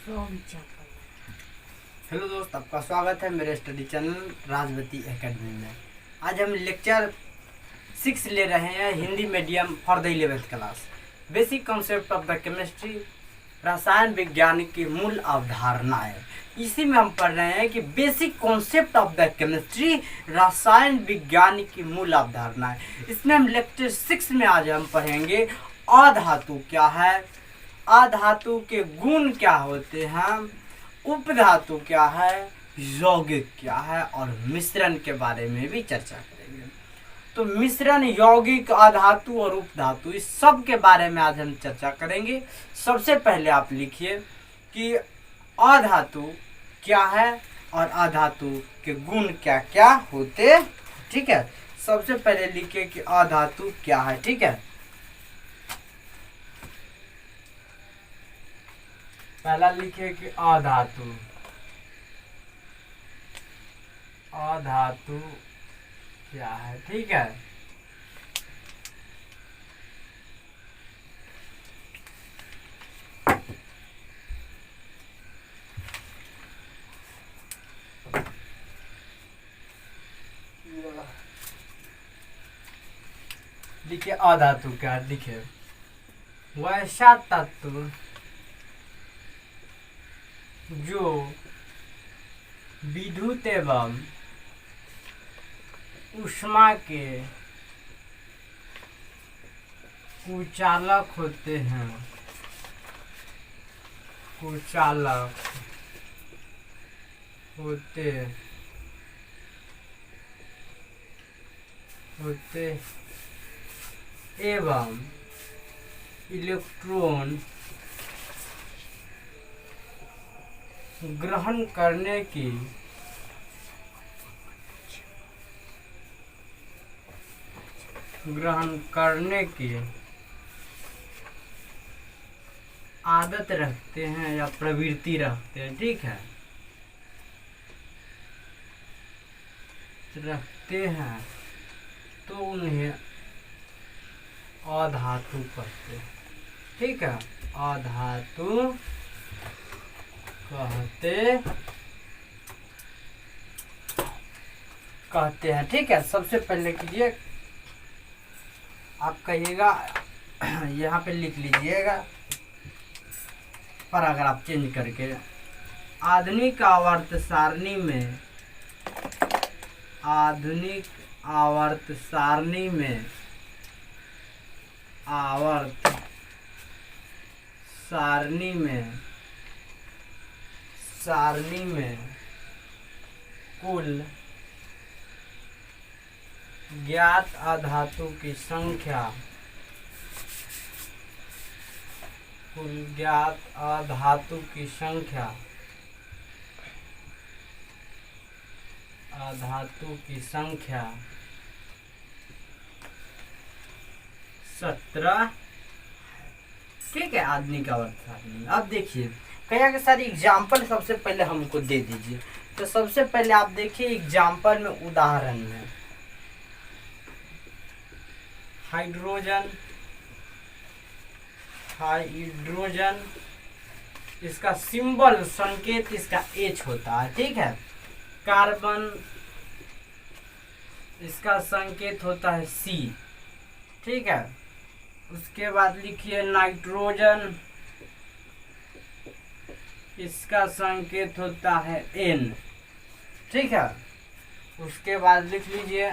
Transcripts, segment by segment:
Hello दोस्त, आपका स्वागत है मेरे स्टडी चैनल राजवती एकेडमी में। आज हम लेक्चर 6 ले रहे हैं, Hindi medium for the 11th class. Basic concept of the chemistry, रसायन विज्ञान की मूल अवधारणाएं। इसी में हम पढ़ रहे हैं कि basic concept of the chemistry, रसायन विज्ञान की मूल अवधारणाएं। इसमें हम लेक्चर 6 में आज हम पढ़ेंगे अधातु क्या है, अधातु के गुण क्या होते हैं, उपधातु क्या है, यौगिक क्या है और मिश्रण के बारे में भी चर्चा करेंगे। तो मिश्रण, यौगिक, अधातु और उपधातु, इस सब के बारे में आज हम चर्चा करेंगे। सबसे पहले आप लिखिए कि अधातु क्या है और अधातु के गुण क्या क्या होते, ठीक है। सबसे पहले लिखिए कि अधातु क्या है, ठीक है। पहला लिखिए कि अधातु, अधातु क्या है, ठीक है। लिखिए अधातु क्या, लिखिए वैसा तत्व जो विद्युत एवं ऊष्मा के कुचालक होते हैं, कुचालक होते एवं इलेक्ट्रॉन ग्रहण करने की आदत रखते हैं या प्रवृत्ति रखते हैं, ठीक है, रखते हैं, तो उन्हें अधातु कहते हैं, ठीक है। अधातु कहते हैं, ठीक है। सबसे पहले कीजिए, आप कहिएगा, यहाँ पे लिख लीजिएगा, पर अगर आप चेंज करके आधुनिक आवर्त सारणी में, आधुनिक आवर्त सारणी में, आवर्त सारणी में कुल ज्ञात अधातु की संख्या, कुल ज्ञात अधातु की संख्या, अधातु की संख्या 17, ठीक है। आधुनिक आवर्त सारणी। अब देखिए कहीं के सारे एग्जाम्पल सबसे पहले हमको दे दीजिए। तो सबसे पहले आप देखिए एग्जाम्पल में, उदाहरण में हाइड्रोजन, इसका सिंबल, संकेत इसका H होता है, ठीक है। कार्बन, इसका संकेत होता है C, ठीक है। उसके बाद लिखिए नाइट्रोजन, इसका संकेत होता है N, ठीक है। उसके बाद लिख लीजिए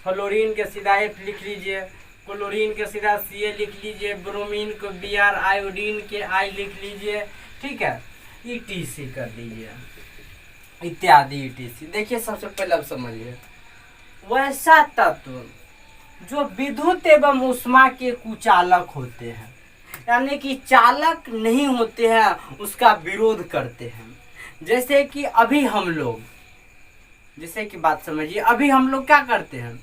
फ्लोरीन के सीधा F लिख लीजिए, क्लोरीन के सीधा Ca लिख लीजिए, ब्रोमीन को Br, आयोडीन के I लिख लीजिए, ठीक है। ETC कर लीजिए, इत्यादि ETC। देखिए सबसे पहले आप समझिए, वैसा तत्व जो विद्युत एवं ऊष्मा के कुचालक होते हैं, यानी कि चालक नहीं होते हैं, उसका विरोध करते हैं। जैसे कि अभी हम लोग, जैसे कि बात समझिए, अभी हम लोग क्या करते हैं,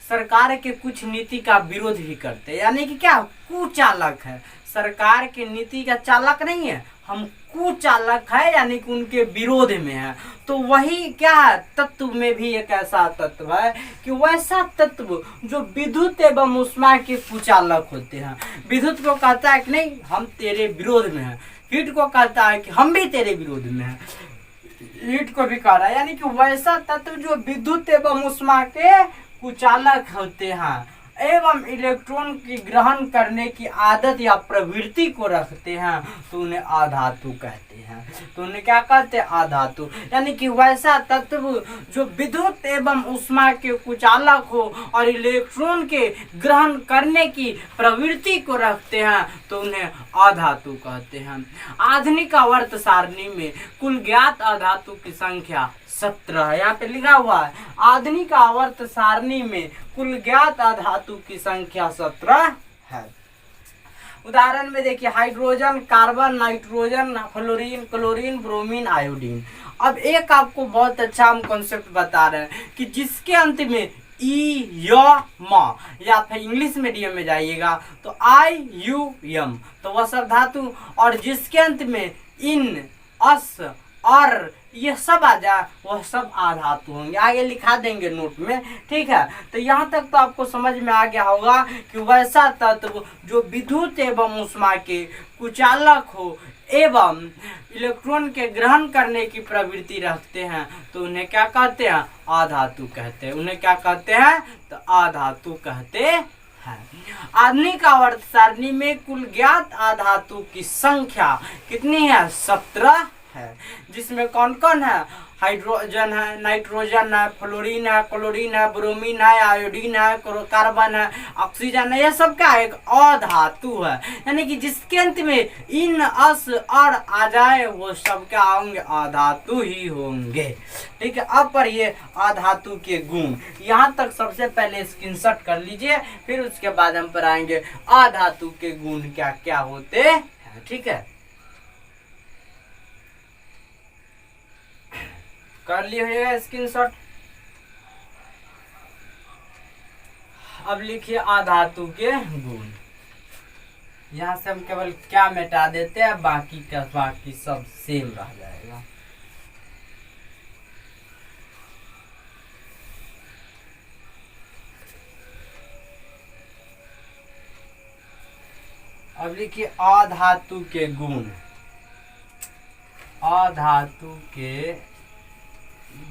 सरकार के कुछ नीति का विरोध भी करते हैं, यानी कि क्या, कुचालक है, सरकार के नीति का चालक नहीं है, हम कुचालक है यानी कि उनके विरोध में है। तो वही क्या है, तत्व में भी एक ऐसा तत्व है कि वैसा तत्व जो विद्युत एवं ऊष्मा के कुचालक होते हैं। विद्युत को कहता है कि नहीं हम तेरे विरोध में हैं, हीट को कहता है कि हम भी तेरे विरोध में हैं, हीट को भी कह रहा है। यानी कि वैसा तत्व जो विद्युत एवं ऊष्मा के कुचालक होते हैं एवं इलेक्ट्रॉन की ग्रहण करने की आदत या प्रवृत्ति को रखते हैं, तो उन्हें अधातु कहते हैं। तो उन्हें क्या कहते हैं, अधातु। यानी कि वैसा तत्व जो विद्युत एवं ऊष्मा के कुचालक हो और इलेक्ट्रॉन के ग्रहण करने की प्रवृत्ति को रखते हैं, तो उन्हें अधातु कहते हैं। आधुनिक आवर्त सारणी में कुल ज्ञात अधातु की संख्या 17 है। यहाँ पे लिखा हुआ है आधुनिक आवर्त सारणी में कुल ज्ञात अधातु की संख्या 17 है। उदाहरण में देखिए hydrogen, carbon, nitrogen, fluorine, chlorine, bromine, iodine. अब एक आपको बहुत अच्छा हम कॉन्सेप्ट बता रहे हैं कि जिसके अंत में ई या फिर इंग्लिश मीडियम में जाइएगा तो IUM तो वह सब धातु, और जिसके अंत में इन, अस और ये सब आ जाए वह सब आधातु होंगे। आगे लिखा देंगे नोट में, ठीक है। तो यहाँ तक तो आपको समझ में आ गया होगा कि वैसा तत्व जो विद्युत एवं ऊष्मा के कुचालक हो एवं इलेक्ट्रॉन के ग्रहण करने की प्रवृत्ति रखते हैं, तो उन्हें क्या कहते हैं, अधातु कहते हैं। उन्हें क्या कहते हैं, तो अधातु कहते हैं। आधुनिक आवर्त सारणी में कुल ज्ञात अधातु की संख्या कितनी है, 17 है। जिसमें कौन कौन है, हाइड्रोजन है, नाइट्रोजन है, फ्लोरीन है, क्लोरीन है, ब्रोमीन है, आयोडीन है, कार्बन है, ऑक्सीजन है। यह सब क्या है, एक अधातु है। यानी कि जिसके अंत में इन, अस और आ जाए वो सब क्या होंगे, अधातु ही होंगे। ठीक है। अब पर ये अधातु के गुण, यहाँ तक सबसे पहले स्क्रीनशॉट कर लीजिए, फिर उसके बाद हम पर आएंगे अधातु के गुण क्या क्या होते हैं। ठीक है, कर लिए स्क्रीनशॉट। अब लिखिए अधातु के गुण। यहाँ से हम केवल क्या मिटा देते हैं, बाकी का बाकी सब सेम रह जाएगा। अब लिखिए अधातु के गुण। अधातु के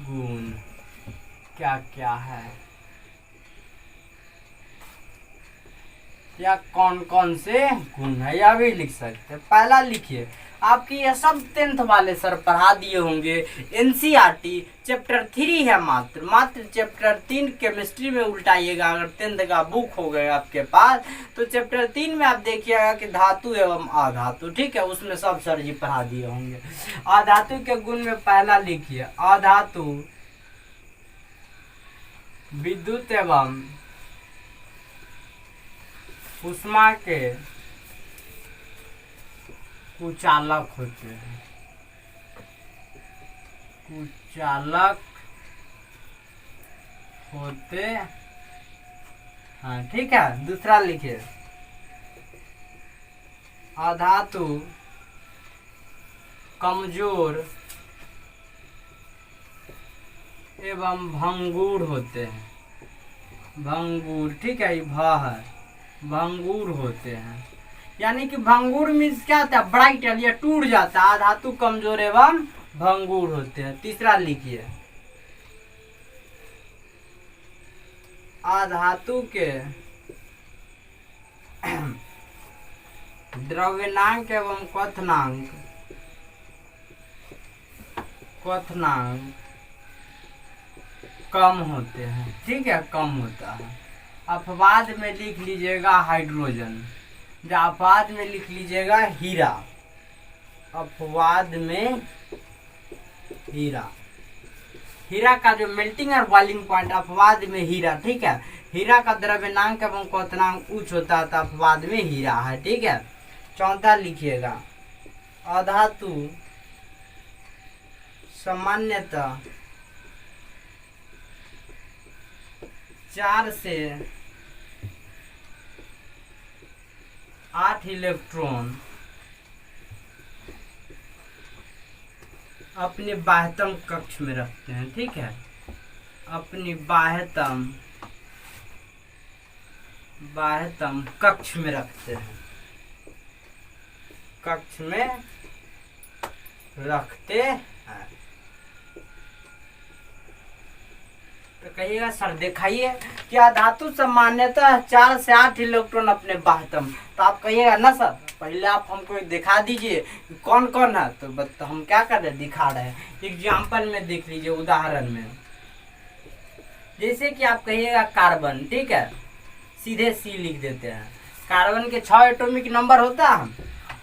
गुण क्या क्या है या कौन कौन से गुण है, यह भी लिख सकते हैं। पहला लिखिए, आपके ये सब 10th वाले सर पढ़ा दिए होंगे। NCERT चैप्टर 3 है, मात्र चैप्टर 3 केमिस्ट्री में उल्टाइएगा। अगर 10th का बुक हो गया आपके पास तो चैप्टर 3 में आप देखिएगा कि धातु एवं अधातु, ठीक है, उसमें सब सर जी पढ़ा दिए होंगे। अधातु के गुण में पहला लिखिए, अधातु विद्युत एवं ऊष्मा के कुचालक होते हैं। कुचालक होते हाँ, ठीक है। दूसरा लिखिए, अधातु कमजोर एवं भंगुर होते हैं। भंगुर, ठीक है, ये भ है, भंगुर होते हैं। यानी कि भंगुर मीन्स क्या होता है, ब्राइट या टूट जाता है। धातु कमजोर एवं भंगुर होते हैं। तीसरा लिखिए, अधातु के द्रव्यनांक एवं क्वथनांक कम होते हैं। ठीक है, कम होता है। अपवाद में लिख लीजिएगा हाइड्रोजन, अपवाद में लिख लीजिएगा हीरा। अपवाद में हीरा, हीरा का जो मेल्टिंग और बॉइलिंग पॉइंट, अपवाद में हीरा, ठीक है। हीरा का द्रव्यनांक एवं क्वथनांक उच्च होता है, तो अपवाद में हीरा है, ठीक है। चौथा लिखिएगा, अधातु सामान्यतः 4 से 8 इलेक्ट्रॉन अपने बाह्यतम कक्ष में रखते हैं, ठीक है, अपनी बाह्यतम कक्ष में रखते हैं, कक्ष में रखते हैं। तो कहिएगा सर दिखाइए क्या धातु सामान्यतः 4 से 8 इलेक्ट्रॉन अपने बाह्यतम, तो आप कहिएगा ना सर पहले आप हमको दिखा दीजिए कौन कौन है, तो हम क्या कर रहे हैं दिखा रहे हैं, एग्जाम्पल में देख लीजिए, उदाहरण में। जैसे कि आप कहिएगा कार्बन, ठीक है, सीधे सी लिख देते हैं। कार्बन के 6 एटॉमिक नंबर होता है।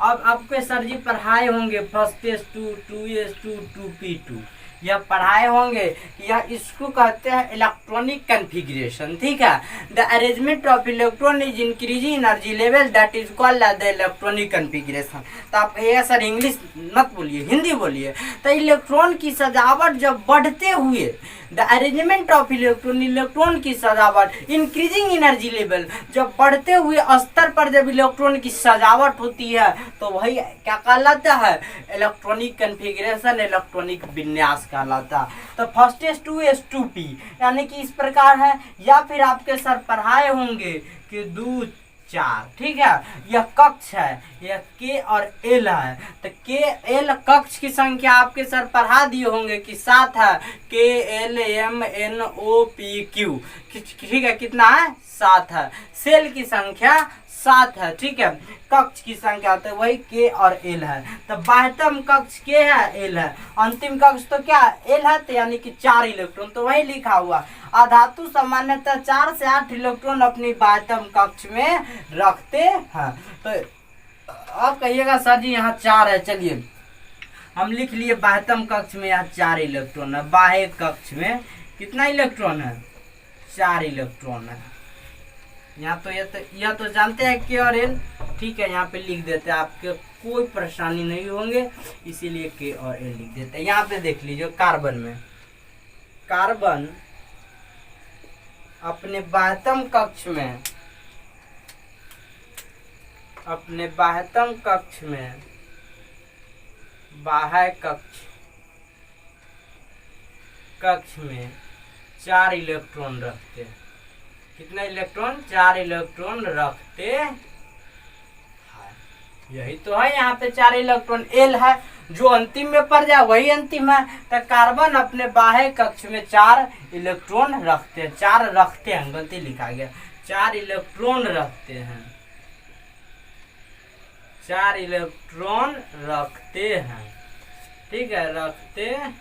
अब आपके सर जी पढ़ाए होंगे फर्स्ट S2 2S2 2p2, यह पढ़ाए होंगे, यह इसको कहते हैं इलेक्ट्रॉनिक कन्फिग्रेशन, ठीक है। The arrangement of electron is increasing energy level that is called the electronic configuration. तो आप कहिएगा सर इंग्लिश मत बोलिए, हिंदी बोलिए। तो इलेक्ट्रॉन की सजावट जब बढ़ते हुए, the arrangement of electron, electron की सजावट, इंक्रीजिंग एनर्जी लेवल, जब बढ़ते हुए स्तर पर जब इलेक्ट्रॉन की सजावट होती है तो वही क्या कहलाता है, इलेक्ट्रॉनिक कन्फिग्रेशन, इलेक्ट्रॉनिक विन्यास कहलाता है। तो फर्स्ट S2 S2p यानी कि इस प्रकार है, या फिर आपके सर पढ़ाए होंगे कि 2 4, ठीक है, यह कक्ष है, यह K और L है। तो K L कक्ष की संख्या आपके सर पढ़ा दिए होंगे कि 7 है, KLMNOPQ, ठीक है, कितना है 7 है। सेल की संख्या 7 है, ठीक है, कक्ष की संख्या तो वही K और L है। तो बाह्यतम कक्ष K है, L है, अंतिम कक्ष तो क्या L है, तो यानी कि 4 इलेक्ट्रॉन, तो वही लिखा हुआ। अधातु सामान्यतः 4 से 8 इलेक्ट्रॉन अपनी बाह्यतम कक्ष में रखते हैं। तो अब कहिएगा सर जी यहाँ 4 है, चलिए हम लिख लिए बाह्यतम कक्ष में यहाँ 4 इलेक्ट्रॉन है। बाह्य कक्ष में कितना इलेक्ट्रॉन है, 4 इलेक्ट्रॉन है। यहाँ तो यह तो जानते हैं K और L, ठीक है, यहाँ पे लिख देते हैं, आपके कोई परेशानी नहीं होंगे, इसीलिए K और L लिख देते हैं। यहाँ पे देख लीजिए कार्बन में, कार्बन अपने बाह्यतम कक्ष में, अपने बाह्यतम कक्ष में, बाह्य कक्ष में 4 इलेक्ट्रॉन रखते हैं। कितना इलेक्ट्रॉन, 4 इलेक्ट्रॉन रखते हैं। यही तो है, यहाँ पे 4 इलेक्ट्रॉन। L है जो अंतिम में पड़ जाए वही अंतिम है। तो कार्बन अपने बाह्य कक्ष में 4 इलेक्ट्रॉन रखते हैं, 4 रखते हैं, गलती लिखा गया, 4 इलेक्ट्रॉन रखते हैं, 4 इलेक्ट्रॉन रखते हैं, ठीक है, रखते हैं।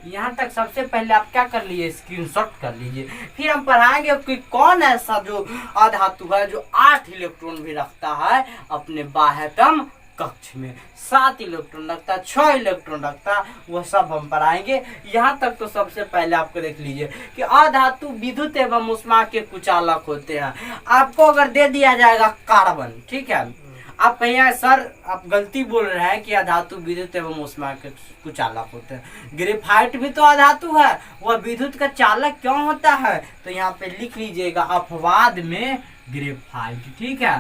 यहाँ तक सबसे पहले आप क्या कर लीजिए, स्क्रीनशॉट कर लीजिए। फिर हम पढ़ाएंगे कि कौन ऐसा जो अधातु है जो 8 इलेक्ट्रॉन भी रखता है अपने बाह्यतम कक्ष में, 7 इलेक्ट्रॉन रखता है, 6 इलेक्ट्रॉन रखता है, वह सब हम पढ़ाएंगे। यहाँ तक तो सबसे पहले आपको देख लीजिए कि अधातु विद्युत एवं ऊष्मा के कुचालक होते हैं। आपको अगर दे दिया जाएगा कार्बन, ठीक है, आप कहिए सर आप गलती बोल रहे हैं कि अधातु विद्युत एवं ऊष्मा के कुचालक होते हैं। ग्रेफाइट भी तो अधातु है, वह विद्युत का चालक क्यों होता है, तो यहाँ पे लिख लीजिएगा अपवाद में ग्रेफाइट, ठीक है,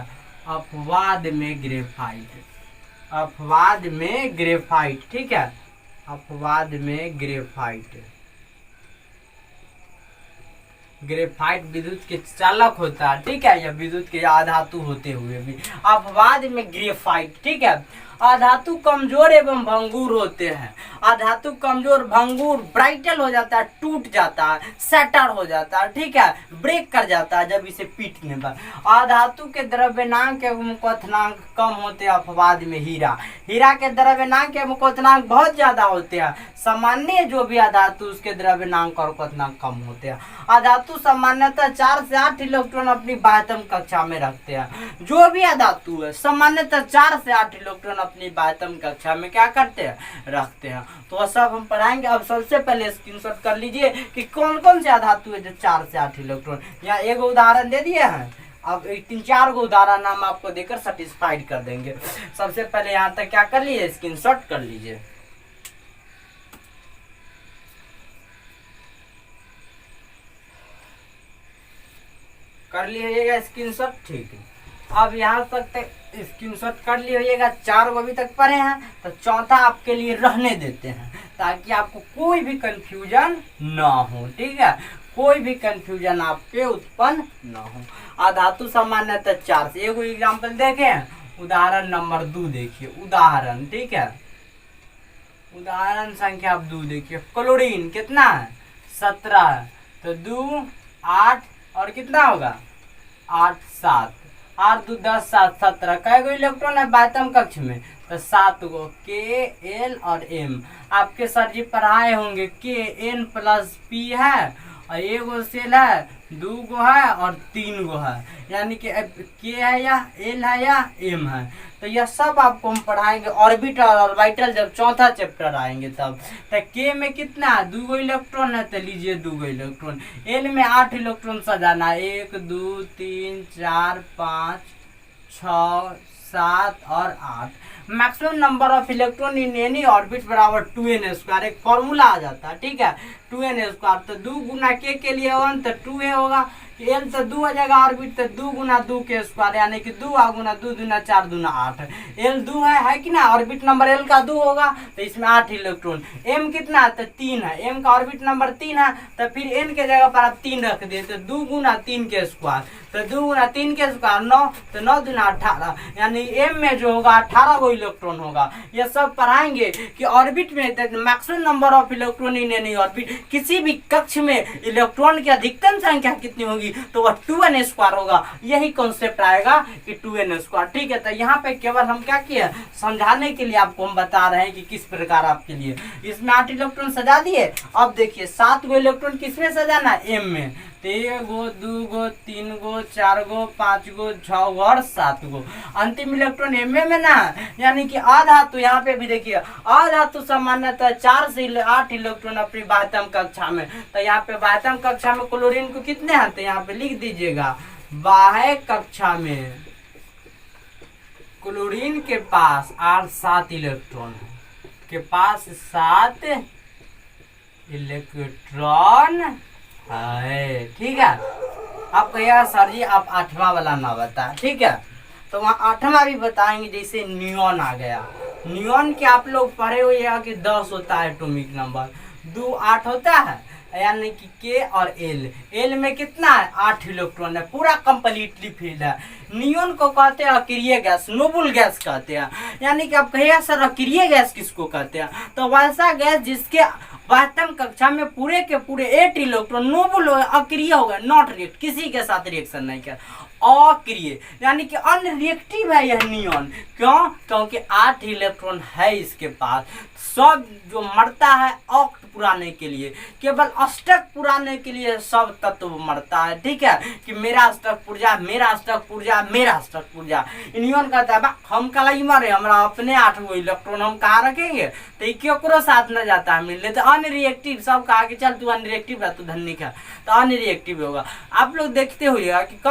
अपवाद में ग्रेफाइट, अपवाद में ग्रेफाइट, ठीक है, अपवाद में ग्रेफाइट। ग्रेफाइट विद्युत के चालक होता है, ठीक है, या विद्युत के अधातु होते हुए भी अपवाद में ग्रेफाइट, ठीक है। अधातु कमजोर एवं भंगुर होते हैं। अधातु कमजोर, भंगुर, ब्राइटल हो जाता है, टूट जाता है, सैटर हो जाता है, ठीक है, ब्रेक कर जाता है जब इसे पीटने पर। अधातु के द्रव्यनांक एवं क्वथनांक कम होते हैं अपवाद में हीरा। हीरा के द्रव्यनांक एवं क्वथनांक बहुत ज्यादा होते हैं। सामान्य जो भी अधातु उसके द्रव्यनांक और क्वथनांक कम होते हैं। अधातु सामान्यतः 4 से 8 इलेक्ट्रॉन अपनी बाह्यतम कक्षा में रखते हैं। जो भी अधातु है सामान्यतः 4 से 8 इलेक्ट्रॉन अपनी बाह्यतम कक्षा में क्या करते हैं, रखते हैं। तो सब हम पढ़ाएंगे। अब सबसे पहले स्क्रीनशॉट कर लीजिए कि कौन कौन से अधातु है जो 4 से 8 इलेक्ट्रॉन। यहाँ एक उदाहरण दे दिए हैं, अब 3-4 को उदाहरण नाम आपको देकर सेटिस्फाइड कर देंगे। सबसे पहले यहाँ तक क्या कर लीजिए, स्क्रीनशॉट कर लीजिए। कर लीजिएगा स्क्रीनशॉट, ठीक है। अब यहाँ तक स्क्रीनशॉट कर लीजिएगा। 4 को अभी तक पढ़े हैं, तो चौथा आपके लिए रहने देते हैं ताकि आपको कोई भी कंफ्यूजन ना हो। ठीक है, कोई भी कंफ्यूजन आपके उत्पन्न ना हो। अधातु सामान्यतः 4 से एक एग्जाम्पल देखें। उदाहरण नंबर 2 देखिए। उदाहरण, ठीक है, उदाहरण संख्या 2 देखिए। क्लोरीन कितना है? 17 है, तो 2 8 और कितना होगा? 8 7, 8 2 10 7 17। कै गो इलेक्ट्रॉन है बाह्यतम कक्ष में? तो 7 गो। के, एल और एम। आपके सर जी पढ़ाए होंगे के एन प्लस पी है, और एगो सेल है, 2 गो है और 3 गो है, यानी कि के है या एल है या एम है। तो यह सब आपको हम पढ़ाएंगे। ऑर्बिटल और ऑर्बिटल जब चौथा चैप्टर आएंगे तब। तो के में कितना है? 2 गो इलेक्ट्रॉन है, तो लीजिए 2 गो इलेक्ट्रॉन। एल में 8 इलेक्ट्रॉन सजाना है, 1 2 3 4 5 6 7 और 8। Maximum number of electron in any orbit बराबर 2n²। एक फॉर्मूला आ जाता है, ठीक है, 2n²। तो 2 गुना के लिए 1, तो 2a होगा। एल तो 2 आ जाएगा ऑर्बिट, तो 2 गुना 2 के स्क्वायर, यानी कि 2 गुना 2 दूना 4 दूना 8। एल 2 है कि ना? ऑर्बिट नंबर एल का 2 होगा, तो इसमें 8 इलेक्ट्रॉन। एम कितना है? तो 3 है। एम का ऑर्बिट नंबर 3 है, तो फिर एन के जगह पर आप 3 रख दिए, तो 2 गुना 3 के स्क्वायर, तो 2 गुना 3 के स्क्वायर 9, तो 9 दूना 18, यानी एम में जो होगा 18 गो इलेक्ट्रॉन होगा। ये सब पढ़ाएंगे कि ऑर्बिट में maximum number of electron in any orbit, किसी भी कक्ष में इलेक्ट्रॉन की अधिकतम संख्या कितनी होगी? तो वह 2n² होगा। यही कॉन्सेप्ट आएगा कि 2n²। ठीक है, तो यहाँ पे केवल हम क्या किए, समझाने के लिए आपको हम बता रहे हैं कि किस प्रकार आपके लिए। इसमें 8 इलेक्ट्रॉन सजा दिए। अब देखिए 7 गो इलेक्ट्रॉन किसमें सजाना है? एम में। तो 1 गो 2 गो 3 गो 4 गो 5 गो 6 गो और 7 गो। अंतिम इलेक्ट्रॉन एम में ना, यानी कि आधातु। यहाँ पे भी देखिए आधातु सामान्यतः 4 से 8 इलेक्ट्रॉन अपनी बाह्यतम कक्षा में। तो यहाँ पे बाह्यतम कक्षा में क्लोरीन को कितने आते हैं? यहाँ पे लिख दीजिएगा, बाह्य कक्षा में क्लोरीन के पास 7 इलेक्ट्रॉन के पास 7 इलेक्ट्रॉन है। ठीक है, आप कहिएगा सर जी आप 8वां वाला ना बताए। ठीक है, तो वहाँ 8वां भी बताएंगे। जैसे नियॉन आ गया। नियॉन के आप लोग पढ़े हुए हैं कि 10 होता है एटॉमिक नंबर, 2 8 होता है, यानी कि के और एल। एल में कितना है? 8 इलेक्ट्रॉन है, पूरा कंप्लीटली फिल्ड है। नियॉन को कहते हैं अक्रिय गैस, नोबल गैस कहते हैं। यानी कि आप कहिएगा सर अक्रिय गैस किसको कहते हैं? तो वैसा गैस जिसके बाह्यतम कक्षा में पूरे के पूरे 8 इलेक्ट्रॉन नोबल अक्रिय हो गए, नॉट रिएक्ट, किसी के साथ रिएक्शन नहीं किया, अक्रिय, यानी कि अनरिएक्टिव है यह नियॉन। क्यों? क्योंकि 8 इलेक्ट्रॉन है इसके पास। सब जो मरता है ऑक्ट पुराने के लिए, केवल अष्टक पुराने के लिए सब तत्व मरता है। ठीक है, कि मेरा अष्टक पुर्जा, मेरा अष्टक पुर्जा, मेरा अष्टक पुर्जा। नियॉन कहता है हम कल ही मरे, हमारा अपने 8 गो इलेक्ट्रॉन हम कहाँ रखेंगे? तो केकरो साथ न जाता है मिलने। तो अनरिएक्टिव, सब कहा कि चल तू अनरिएक्टिव है, तू धनिक है, तो अनरिएक्टिव होगा। आप लोग देखते होइएगा कि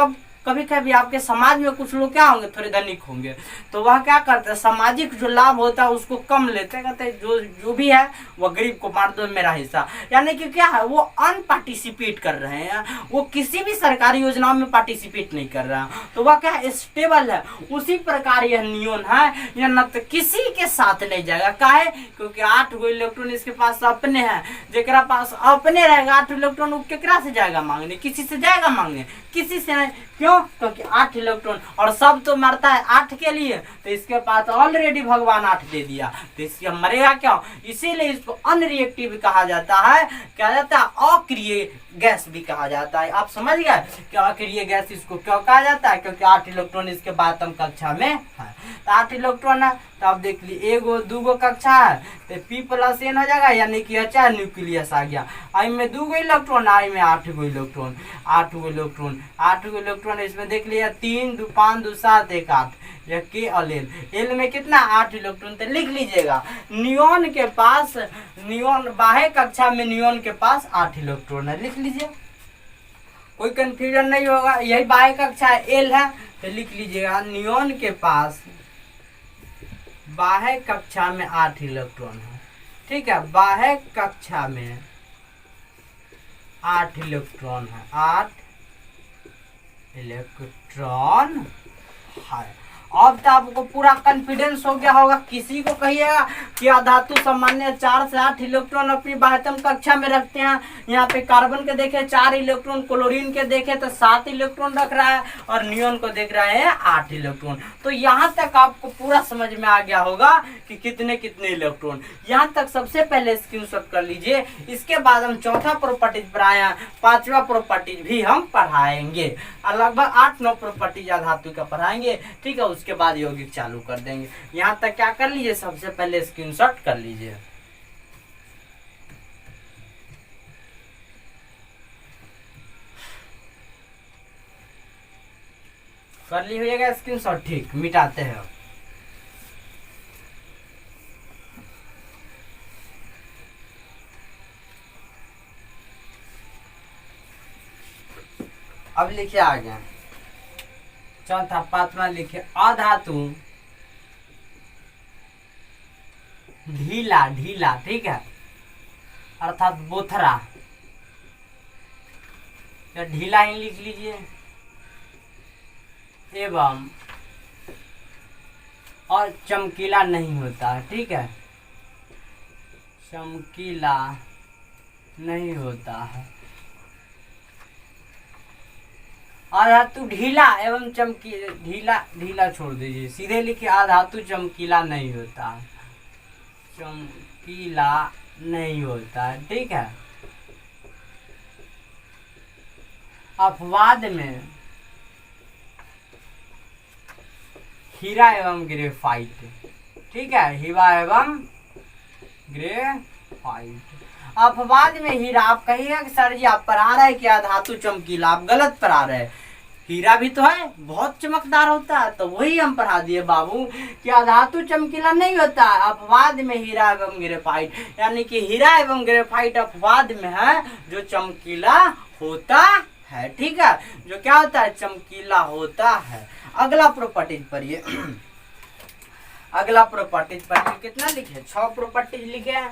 कभी कभी आपके समाज में कुछ लोग क्या होंगे, थोड़े धनिक होंगे, तो वह क्या करते हैं, सामाजिक जो लाभ होता है उसको कम लेते हैं, कहते हैं जो भी है वह गरीब को बांट दो, मेरा हिस्सा। यानी कि क्या है, वो अनपार्टिसिपेट कर रहे हैं, वो किसी भी सरकारी योजनाओं में पार्टिसिपेट नहीं कर रहा है, तो वह क्या है, स्टेबल है। उसी प्रकार यह नियॉन है, यह न तो किसी के साथ नहीं जाएगा। काहे? क्योंकि 8 गो इलेक्ट्रॉन इसके पास अपने हैं। जेकरा पास अपने रहेगा 8 इलेक्ट्रॉन, वो केकरा से जाएगा मांगने? किसी से जाएगा मांगने? किसी से नहीं। क्यों? क्योंकि 8 इलेक्ट्रॉन, और सब तो मरता है 8 के लिए, तो इसके पास ऑलरेडी भगवान 8 दे दिया, तो इसके मरेगा क्यों? इसीलिए इसको अनरिएक्टिव कहा जाता है, क्या जाता है, अक्रिय गैस भी कहा जाता है। आप समझ गए कि अक्रिय गैस इसको क्यों कहा जाता है? क्योंकि 8 इलेक्ट्रॉन इसके बाह्यतम कक्षा में है। तो 8 इलेक्ट्रॉन है, तो आप देख लीजिए 1 गो 2 गो कक्षा है, तो P+N हो जाएगा, यानी कि अच्छा न्यूक्लियस आ गया। आई में 2 गो इलेक्ट्रॉन, आई में 8 गो इलेक्ट्रॉन, 8 गो इलेक्ट्रॉन, 8 गो इलेक्ट्रॉन। इसमें देख लिया 3 2 5 2 7 1 8, यह के और एल। एल में कितना? 8 इलेक्ट्रॉन। तो लिख लीजिएगा नियॉन के पास, नियॉन बाह्य कक्षा में नियॉन के पास 8 इलेक्ट्रॉन है, लिख लीजिए, कोई कंफ्यूजन नहीं होगा। यही बाह्य कक्षा है, एल है, तो लिख लीजिएगा नियॉन के पास बाह्य कक्षा में 8 इलेक्ट्रॉन है। ठीक है, बाह्य कक्षा में 8 इलेक्ट्रॉन है, 8 इलेक्ट्रॉन है। अब तो आपको पूरा कॉन्फिडेंस हो गया होगा। किसी को कहिएगा कि अधातु सामान्य 4 से 8 इलेक्ट्रॉन अपनी बाह्यतम कक्षा में रखते हैं। यहाँ पे कार्बन के देखे 4 इलेक्ट्रॉन, क्लोरीन के देखे तो 7 इलेक्ट्रॉन रख रहा है और नियोन को देख रहे हैं 8 इलेक्ट्रॉन। तो यहाँ तक आपको पूरा समझ में आ गया होगा कि कितने कितने इलेक्ट्रॉन। यहाँ तक सबसे पहले स्क्रीनशॉट कर लीजिए। इसके बाद हम चौथा प्रॉपर्टीज पढ़ाया, पांचवा प्रॉपर्टीज भी हम पढ़ाएंगे और लगभग 8-9 प्रॉपर्टीज अधातु का पढ़ाएंगे। ठीक है, उसके बाद यौगिक चालू कर देंगे। यहाँ तक क्या कर लीजिए, सबसे पहले स्क्रीनशॉट कर लीजिए। कर लीजिएगा स्क्रीनशॉट। ठीक, मिटाते हैं। अब लिखिए आगे चौथा पांचवा लिखिए, अधातु ढीला ढीला, ठीक है, अर्थात बोथरा, या ढीला ही लिख लीजिए, एवं और चमकीला नहीं होता। ठीक है, चमकीला नहीं होता है। अधातु ढीला एवं ढीला ढीला छोड़ दीजिए, सीधे लिखिए अधातु चमकीला नहीं होता, चमकीला नहीं होता। ठीक है, अपवाद में हीरा एवं ग्रेफाइट। ठीक है, हीरा एवं ग्रेफाइट। अपवाद में हीरा। आप कहिएगा कि सर जी आप पढ़ा रहे क्या धातु चमकीला, आप गलत पढ़ा रहे। हीरा भी तो है, बहुत चमकदार होता है, तो वही हम पढ़ा दिए बाबू कि धातु चमकीला नहीं होता, अपवाद में हीरा एवं ग्रेफाइट, यानी कि हीरा एवं ग्रेफाइट अपवाद में है जो चमकीला होता है। ठीक है, जो क्या होता है, चमकीला होता है। अगला प्रॉपर्टीज पढ़िए। अगला प्रॉपर्टीज पढ़िए, कितना लिखे, 6 प्रॉपर्टीज लिखे।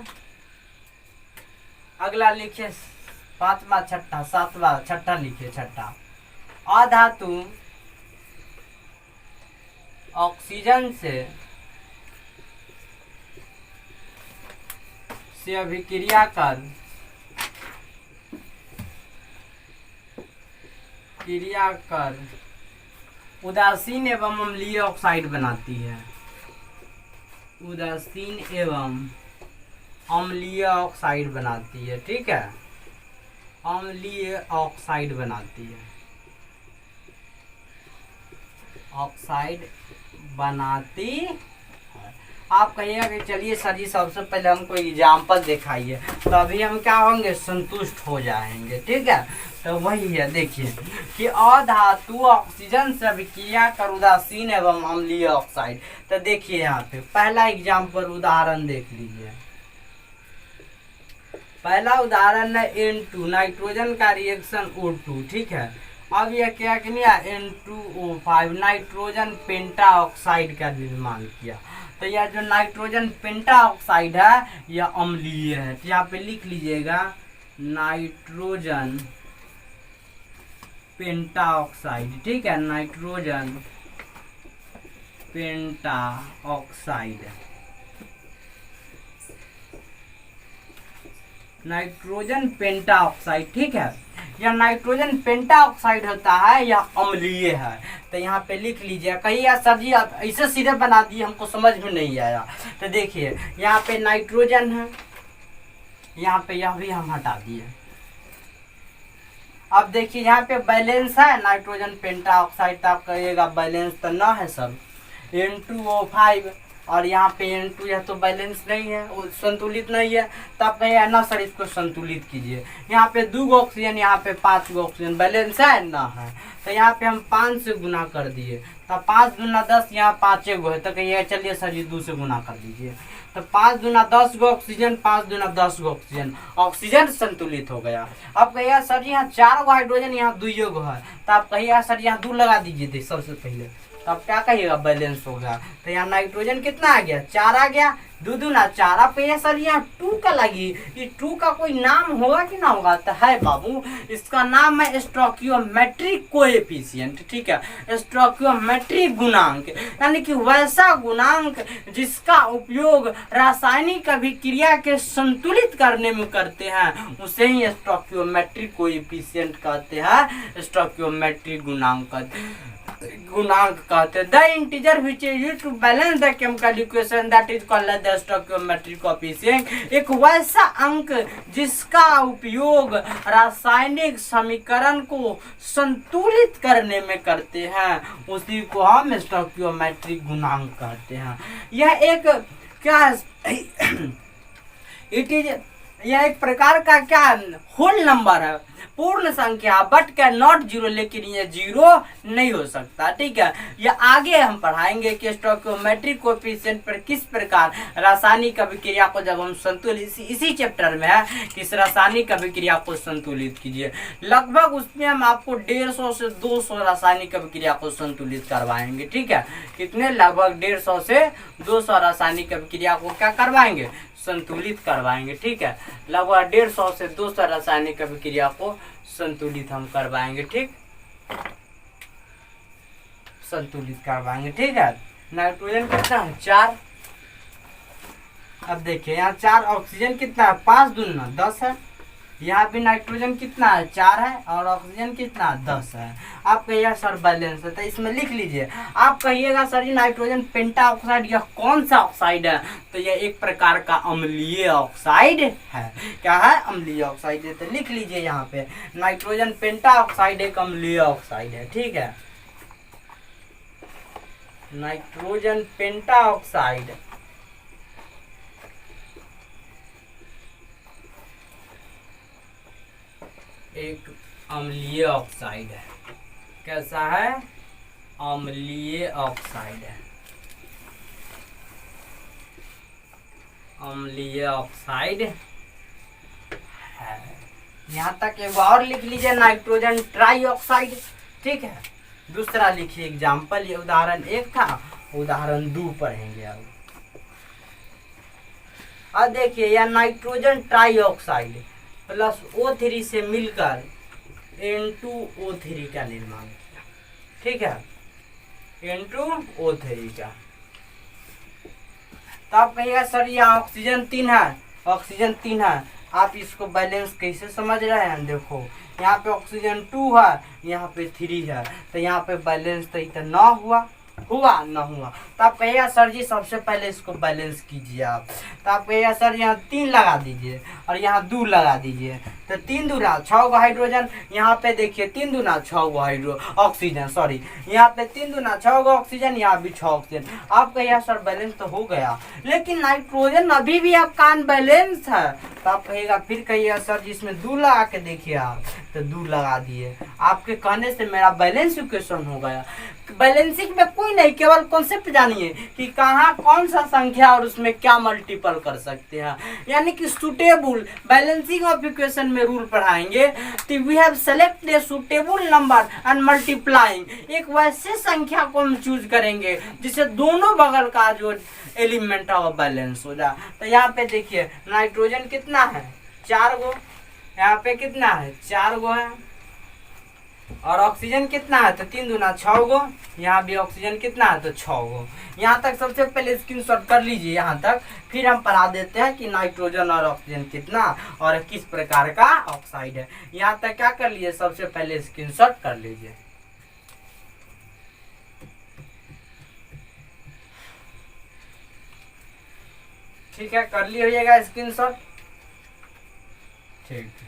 अगला लिखिए पांचवा छठा सातवां छठा लिखिए। छठा, अधातु ऑक्सीजन से अभिक्रिया कर उदासीन एवं अम्लीय ऑक्साइड बनाती है। उदासीन एवं अम्लीय ऑक्साइड बनाती है। ठीक है, अम्लीय ऑक्साइड बनाती है, ऑक्साइड बनाती है। आप कहिएगा कि चलिए सर जी सबसे पहले हमको एग्जाम्पल दिखाइए, तभी हम क्या होंगे, संतुष्ट हो जाएंगे। ठीक है, तो वही है, देखिए कि अधातु ऑक्सीजन से अभिक्रिया कर उदासीन एवं अम्लीय ऑक्साइड। तो देखिए यहाँ पे पहला एग्जाम्पल उदाहरण देख लीजिए। पहला उदाहरण है N2, नाइट्रोजन का रिएक्शन O2। ठीक है, अब यह क्या किया, N2O5 नाइट्रोजन पेंटा ऑक्साइड का निर्माण किया। तो यह जो नाइट्रोजन पेंटा ऑक्साइड है यह अम्लीय है। तो यहाँ पे लिख लीजिएगा नाइट्रोजन पेंटा ऑक्साइड। ठीक है, नाइट्रोजन पेंटा ऑक्साइड, नाइट्रोजन पेंटा ऑक्साइड। ठीक है, यह नाइट्रोजन पेंटा ऑक्साइड होता है, यह अम्लीय है। तो यहाँ पे लिख लीजिए। कहिए सर जी आप ऐसे सीधे बना दिए, हमको समझ में नहीं आया। तो देखिए यहाँ पे नाइट्रोजन है, यहाँ पे यह भी हम हटा दिए। अब देखिए यहाँ पे बैलेंस है नाइट्रोजन पेंटा ऑक्साइड, तो आप कहिएगा बैलेंस तो ना है सर, N2O5 और यहाँ पे N2, यह तो बैलेंस नहीं है, संतुलित नहीं है। तो आप कहिए ना सर इसको संतुलित कीजिए। यहाँ पे 2 ऑक्सीजन, यहाँ पे 5 ऑक्सीजन, बैलेंस है ना है। तो यहाँ पे हम 5 से गुना कर दिए, तो 5 दूना 10, यहाँ 5 गो है। तो कहिए चलिए सर जी 2 से गुना कर दीजिए। तो 5 दूना 10 गो ऑक्सीजन, 5 दूना 10 गो ऑक्सीजन, ऑक्सीजन संतुलित हो गया। अब कहिए सर जी यहाँ 4 गो हाइड्रोजन, यहाँ 2 गो है। तो आप कहिए सर यहाँ 2 लगा दीजिए। सबसे पहले तो अब क्या कहिएगा, बैलेंस होगा। तो यहाँ नाइट्रोजन कितना आ गया, 4 आ गया, 2 दूना 4। आप कहिए सर यहाँ 2 का लगी, ये 2 का कोई नाम होगा कि ना होगा, तो है बाबू, इसका नाम है स्टोइकियोमेट्रिक कोएफिशिएंट, ठीक है, स्टोइकियोमेट्रिक गुणांक, यानी कि वैसा गुणांक जिसका उपयोग रासायनिक अभिक्रिया के संतुलित करने में करते हैं, उसे ही स्टोइकियोमेट्रिक कोएफिशिएंट कहते हैं, स्टोइकियोमेट्रिक गुणांक कहते हैं। The integer which is used to balance the chemical equation that is called the stoichiometric coefficient, एक वैसा अंक जिसका उपयोग रासायनिक समीकरण को संतुलित करने में करते हैं, उसी को हम स्टोइकियोमेट्रिक गुणांक कहते हैं। यह एक क्या है, इट इज, यह एक प्रकार का क्या होल नंबर है, पूर्ण संख्या, बट कैन नॉट जीरो, लेकिन ये जीरो नहीं हो सकता, ठीक है। ये आगे हम पढ़ाएंगे कि स्टोइकियोमेट्रिक कोएफिशिएंट पर किस प्रकार रासायनिक अभिक्रिया को जब हम संतुलित, इसी चैप्टर में है कि इस रासायनिक अभिक्रिया को संतुलित कीजिए। लगभग उसमें हम आपको 150 से 200 रासायनिक अभिक्रिया को संतुलित करवाएंगे, ठीक है। कितने, लगभग 150 से 200 रासायनिक अभिक्रिया को क्या करवाएंगे, संतुलित करवाएंगे, ठीक है। लगभग 150 से 200 रासायनिक अभिक्रिया को संतुलित हम करवाएंगे, ठीक, संतुलित करवाएंगे, ठीक है। नाइट्रोजन कितना है, 4। अब देखिए यहाँ 4, ऑक्सीजन कितना है, 5 दूना 10 है। यहाँ भी नाइट्रोजन कितना है, 4 है, और ऑक्सीजन कितना है, 10 है। आप कहिएगा सर बैलेंस है, तो इसमें लिख लीजिए। आप कहिएगा सर ये नाइट्रोजन पेंटा ऑक्साइड यह कौन सा ऑक्साइड है, तो यह एक प्रकार का अम्लीय ऑक्साइड है। क्या है, अम्लीय ऑक्साइड है। तो लिख लीजिए यहाँ पे नाइट्रोजन पेंटा ऑक्साइड एक अम्लीय ऑक्साइड है, ठीक है। नाइट्रोजन पेंटा ऑक्साइड एक अम्लीय ऑक्साइड है। कैसा है, अम्लीय ऑक्साइड है, अम्लीय ऑक्साइड है। यहाँ तक एक और लिख लीजिए, नाइट्रोजन ट्राई ऑक्साइड, ठीक है। दूसरा लिखिए एग्जाम्पल, ये उदाहरण 1 था, उदाहरण 2 पढ़ेंगे अब देखिए यह nitrogen try oxide plus O3 से मिलकर N2O3 का निर्माण किया, ठीक है, N2O3 का। तो आप कहिएगा सर यहाँ ऑक्सीजन 3 है, ऑक्सीजन 3 है, आप इसको बैलेंस कैसे समझ रहे हैं। देखो यहाँ पे ऑक्सीजन 2 है, यहाँ पे 3 है, तो यहाँ पे बैलेंस तो इतना हुआ ना हुआ। तो आप कहिएगा सर जी सबसे पहले इसको बैलेंस कीजिए आप। तो आप कहिएगा सर यहाँ 3 लगा दीजिए और यहाँ 2 लगा दीजिए, तो 3 दूना 6 गो हाइड्रोजन, यहाँ पे देखिए 3 दूना 6 गो ऑक्सीजन, सॉरी यहाँ पे 3 दूना 6 गो ऑक्सीजन, यहाँ भी 6 ऑक्सीजन। आप कहिएगा सर बैलेंस तो हो गया, लेकिन नाइट्रोजन अभी भी आपका अनबैलेंस है। तो आप कहिएगा, फिर कहिएगा सर जी इसमें 2 लगा के देखिए आप, तो 2 लगा दिए। आपके कहने से मेरा बैलेंस इक्वेशन हो गया। बैलेंसिंग में कोई नहीं, केवल कॉन्सेप्ट जानिए कि कहाँ कौन सा संख्या और उसमें क्या मल्टीपल कर सकते हैं, यानी कि सुटेबल बैलेंसिंग ऑफ इक्वेशन में रूल पढ़ाएंगे। तो we have select a suitable number and multiplying, एक वैसे संख्या को हम चूज करेंगे जिससे दोनों बगल का जो एलिमेंट है वो बैलेंस हो जाए। तो यहाँ पे देखिए नाइट्रोजन कितना है, 4 गो, यहाँ पे कितना है, 4 गो है, और ऑक्सीजन कितना है, तो 3 दूना 6 गो, यहाँ भी ऑक्सीजन कितना है, तो 6 गो। यहाँ तक सबसे पहले स्क्रीनशॉट कर लीजिए यहाँ तक, फिर हम पढ़ा देते हैं कि नाइट्रोजन और ऑक्सीजन कितना और किस प्रकार का ऑक्साइड है। यहाँ तक क्या कर लीजिए, सबसे पहले स्क्रीनशॉट कर लीजिए। ठीक है, कर लीजिएगा स्क्रीनशॉट, ठीक है।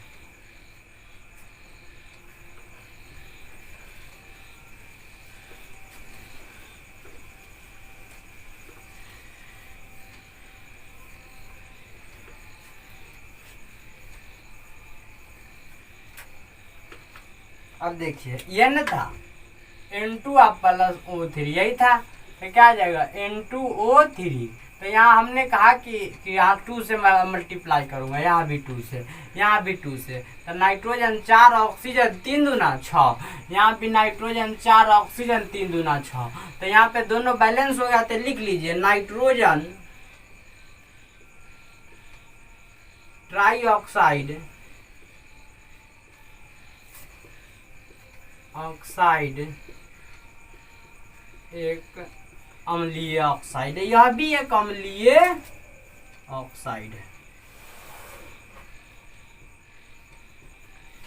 अब देखिए ये न था N2 प्लस O3, यही था, तो क्या आ जाएगा N2O3 तो यहाँ हमने कहा कि यहाँ 2 से मैं मल्टीप्लाई करूँगा, यहाँ भी 2 से, यहाँ भी 2 से। तो नाइट्रोजन 4 ऑक्सीजन 3 दूना 6, यहाँ भी नाइट्रोजन 4 ऑक्सीजन 3 दूना 6। तो यहाँ पे दोनों बैलेंस हो गया। तो लिख लीजिए नाइट्रोजन ट्राईऑक्साइड एक अम्लीय ऑक्साइड है, यह भी एक अम्लीय ऑक्साइड है।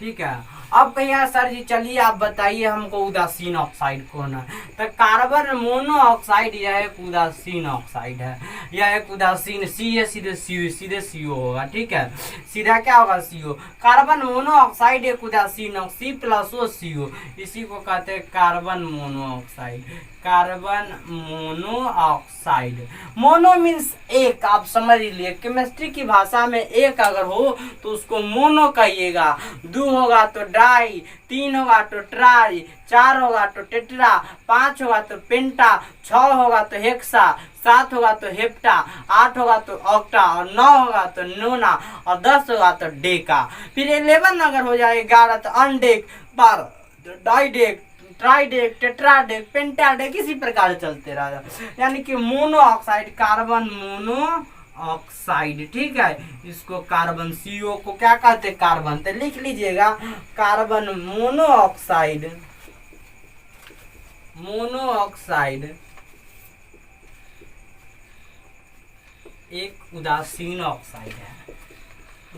ठीक है। अब कहिए सर जी चलिए आप बताइए हमको उदासीन ऑक्साइड कौन है। तो कार्बन मोनोऑक्साइड यह एक उदासीन ऑक्साइड है, यह एक उदासीन सी है, सीधे सीओ होगा। ठीक है, सीधा क्या होगा CO। कार्बन मोनोऑक्साइड एक उदासीन सी प्लस ओ CO, इसी को कहते हैं carbon monoxide. Carbon monoxide, mono means एक, आप समझ लीजिए केमिस्ट्री की भाषा में एक अगर हो तो उसको मोनो कहिएगा, 2 होगा तो डाई, 3 होगा तो ट्राई, 4 होगा तो टेट्रा, 5 होगा तो पेंटा, 6 होगा तो हेक्सा, 7 होगा तो हेप्टा, 8 होगा तो ऑक्टा, और 9 होगा तो नोना, और 10 होगा तो डेका। फिर 11 अगर हो जाए 11 तो अनडेक, 12 डाइडेक, ट्राइडेक, टेट्राडेक, पेंटाडेक, इसी प्रकार चलते रहा। यानी कि mono oxide, carbon mono oxide. ठीक है, इसको कार्बन CO को क्या कहते हैं कार्बन। तो लिख लीजिएगा कार्बन मोनोऑक्साइड, मोनोऑक्साइड एक उदासीन ऑक्साइड है,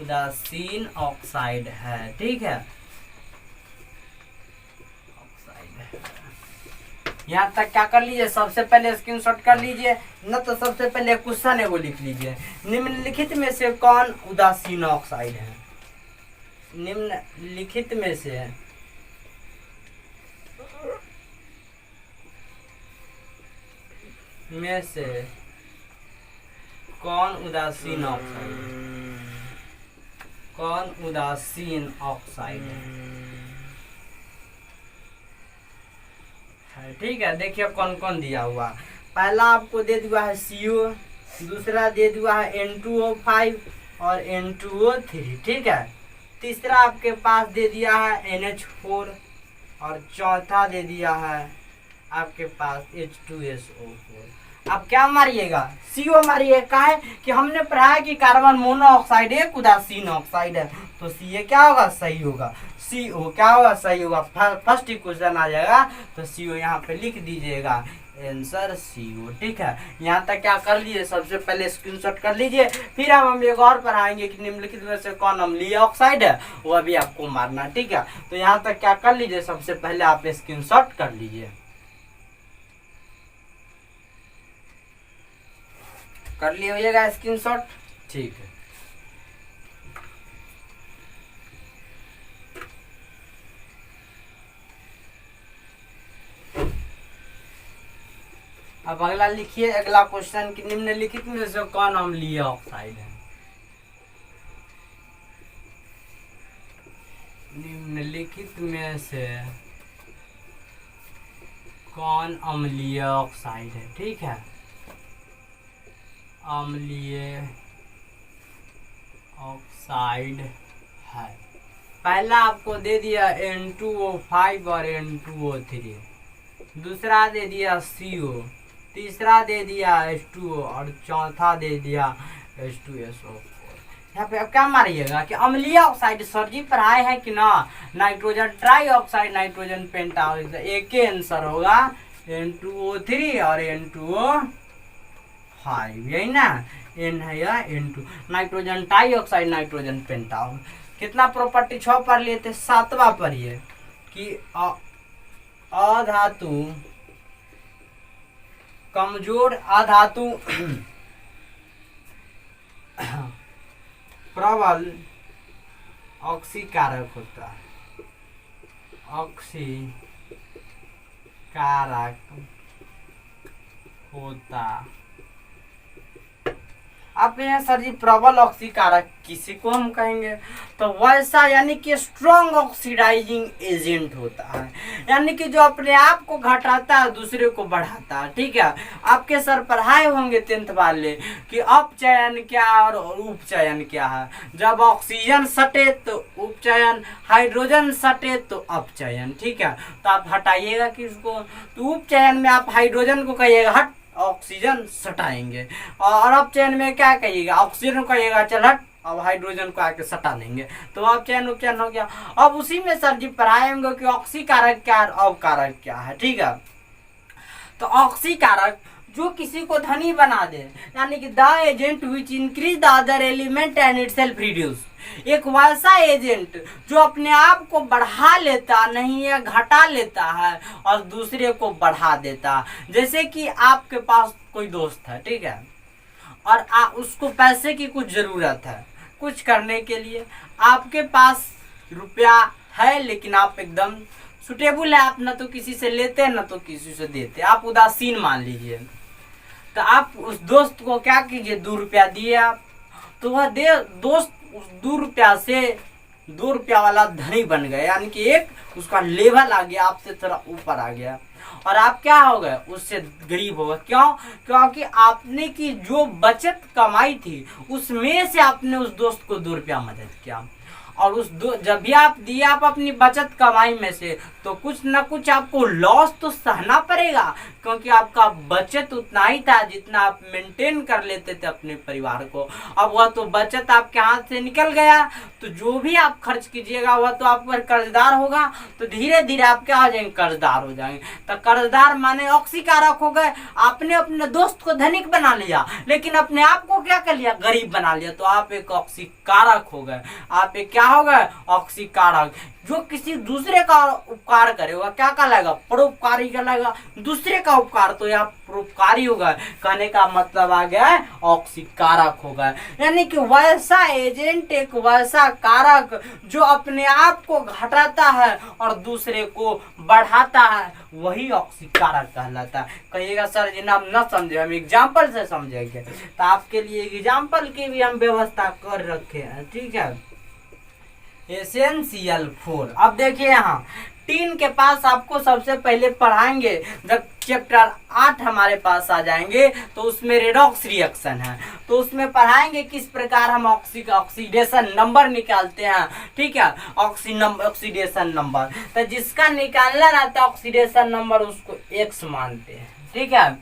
उदासीन ऑक्साइड है। ठीक है, यहाँ तक क्या कर लीजिए, सबसे पहले स्क्रीनशॉट कर लीजिए, न तो सबसे पहले क्वेश्चन है वो लिख लीजिए। निम्नलिखित में से कौन उदासीन ऑक्साइड है। निम्नलिखित में से कौन उदासीन ऑक्साइड है, कौन उदासीन ऑक्साइड है। ठीक है, देखिए कौन कौन दिया हुआ। पहला आपको दे दिया है CO, दूसरा दे दिया है N2O5 और N2O3। ठीक है, तीसरा आपके पास दे दिया है NH4 और चौथा दे दिया है आपके पास H2SO4। अब क्या मारिएगा, CO मारिए। का है कि हमने पढ़ा है कि कार्बन मोनोऑक्साइड एक उदासीन ऑक्साइड है, तो C क्या होगा, सही होगा। CO क्या होगा, सही होगा। फर्स्ट ही क्वेश्चन आ जाएगा, तो CO यहाँ पे लिख दीजिएगा, आंसर CO। ठीक है, यहाँ तक क्या कर लीजिए, सबसे पहले स्क्रीनशॉट कर लीजिए। फिर हम एक और पढ़ाएंगे कि निम्नलिखित में से कौन अम्लीय ऑक्साइड है, वह भी आपको मारना। ठीक है, तो यहाँ तक क्या कर लीजिए, सबसे पहले आप स्क्रीनशॉट कर लीजिए, कर लिए होइएगा स्क्रीनशॉट। ठीक है, अब अगला लिखिए, अगला क्वेश्चन कि निम्नलिखित में से कौन अम्लीय ऑक्साइड है। निम्नलिखित में से कौन अम्लीय ऑक्साइड है। ठीक है, अम्लीय ऑक्साइड है। पहला आपको दे दिया N2O5 और N2O3, दूसरा दे दिया CO, तीसरा दे दिया H2O और चौथा दे दिया H2SO4। यहाँ पे अब क्या मारिएगा कि अम्लीय ऑक्साइड सर जी पढ़ाए हैं कि ना, नाइट्रोजन ट्राई ऑक्साइड, नाइट्रोजन पेंटा, एक ही आंसर होगा N2O3 और N2O5, यही ना, N है या N2। Nitrogen trioxide, nitrogen penta. कितना प्रॉपर्टी 6 पर लिए थे, 7वां पर ये कि अधातु, कमजोर अधातु प्रबल ऑक्सीकारक होता है, ऑक्सीकारक होता आप कहें सर जी प्रबल ऑक्सीकारक किसी को हम कहेंगे, तो वैसा यानी कि स्ट्रॉन्ग ऑक्सीडाइजिंग एजेंट होता है, यानी कि जो अपने आप को घटाता है दूसरे को बढ़ाता है। ठीक है, आपके सर पढ़ाए होंगे 10th वाले कि अपचयन क्या और उपचयन क्या है। जब ऑक्सीजन सटे तो उपचयन, हाइड्रोजन सटे तो अपचयन। ठीक है, तो आप हटाइएगा किसको, तो उपचयन में आप हाइड्रोजन को कहिएगा हट, ऑक्सीजन सटाएंगे, और अपचयन में क्या कहिएगा, ऑक्सीजन को कहिएगा चल हट, अब हाइड्रोजन को आके सटा देंगे, तो अपचयन उपचयन हो गया। अब उसी में सर जी पढ़ाएंगे कि ऑक्सीकारक क्या और अवकारक क्या है। ठीक है, तो ऑक्सीकारक जो किसी को धनी बना दे, यानी कि the agent which increase the other element and itself reduce, एक वैसा एजेंट जो अपने आप को बढ़ा लेता नहीं है, घटा लेता है और दूसरे को बढ़ा देता। जैसे कि आपके पास कोई दोस्त है, ठीक है, और उसको पैसे की कुछ जरूरत है कुछ करने के लिए, आपके पास रुपया है लेकिन आप एकदम सुटेबल है, आप ना तो किसी से लेते हैं ना तो किसी से देते, आप उदासीन मान लीजिए, तो आप उस दोस्त को क्या कीजिए, 2 रुपया दिए आप, तो वह दोस्त उस 2 रुपया से 2 रुपया वाला धनी बन गया, यानी कि एक उसका लेवल आ गया, आपसे थोड़ा ऊपर आ गया, और आप क्या हो गए, उससे गरीब हो गए। क्यों? क्योंकि आपने की जो बचत कमाई थी उसमें से आपने उस दोस्त को 2 रुपया मदद किया, और जब भी आप दिए आप अपनी बचत कमाई में से, तो कुछ ना कुछ आपको लॉस तो सहना पड़ेगा, क्योंकि आपका बचत उतना ही था जितना आप मेंटेन कर लेते थे अपने परिवार को। अब वह तो बचत आपके हाथ से निकल गया, तो जो भी आप खर्च कीजिएगा वह तो आप पर कर्जदार होगा, तो धीरे धीरे आप क्या हो जाएंगे, कर्जदार हो जाएंगे। तो कर्जदार माने ऑक्सीकारक हो गए, आपने अपने दोस्त को धनिक बना लिया लेकिन अपने आप को क्या कर लिया, गरीब बना लिया, तो आप एक ऑक्सीकारक हो गए। आप एक क्या हो गए, ऑक्सीकारक। जो किसी दूसरे का उपकार करेगा क्या कहलाएगा, परोपकारी कहलाएगा, दूसरे का उपकार तो यह परोपकारी होगा। कहने का मतलब आ गया है ऑक्सीकारक होगा, यानी कि वैसा एजेंट, एक वैसा कारक जो अपने आप को घटाता है और दूसरे को बढ़ाता है, वही ऑक्सीकारक कहलाता है। कहिएगा सर जी ना, हम न समझे, हम एग्जाम्पल से समझेंगे, तो आपके लिए एग्जाम्पल की भी हम व्यवस्था कर रखे हैं। ठीक है, एसेंशियल4। अब देखिए यहाँ टीन के पास आपको सबसे पहले पढ़ाएंगे, जब चैप्टर 8 हमारे पास आ जाएंगे तो उसमें रेडॉक्स रिएक्शन है, तो उसमें पढ़ाएंगे किस प्रकार हम ऑक्सीडेशन नंबर निकालते हैं। ठीक है, ऑक्सीडेशन नंबर, तो जिसका निकालना रहता है ऑक्सीडेशन नंबर उसको X मानते हैं। ठीक है,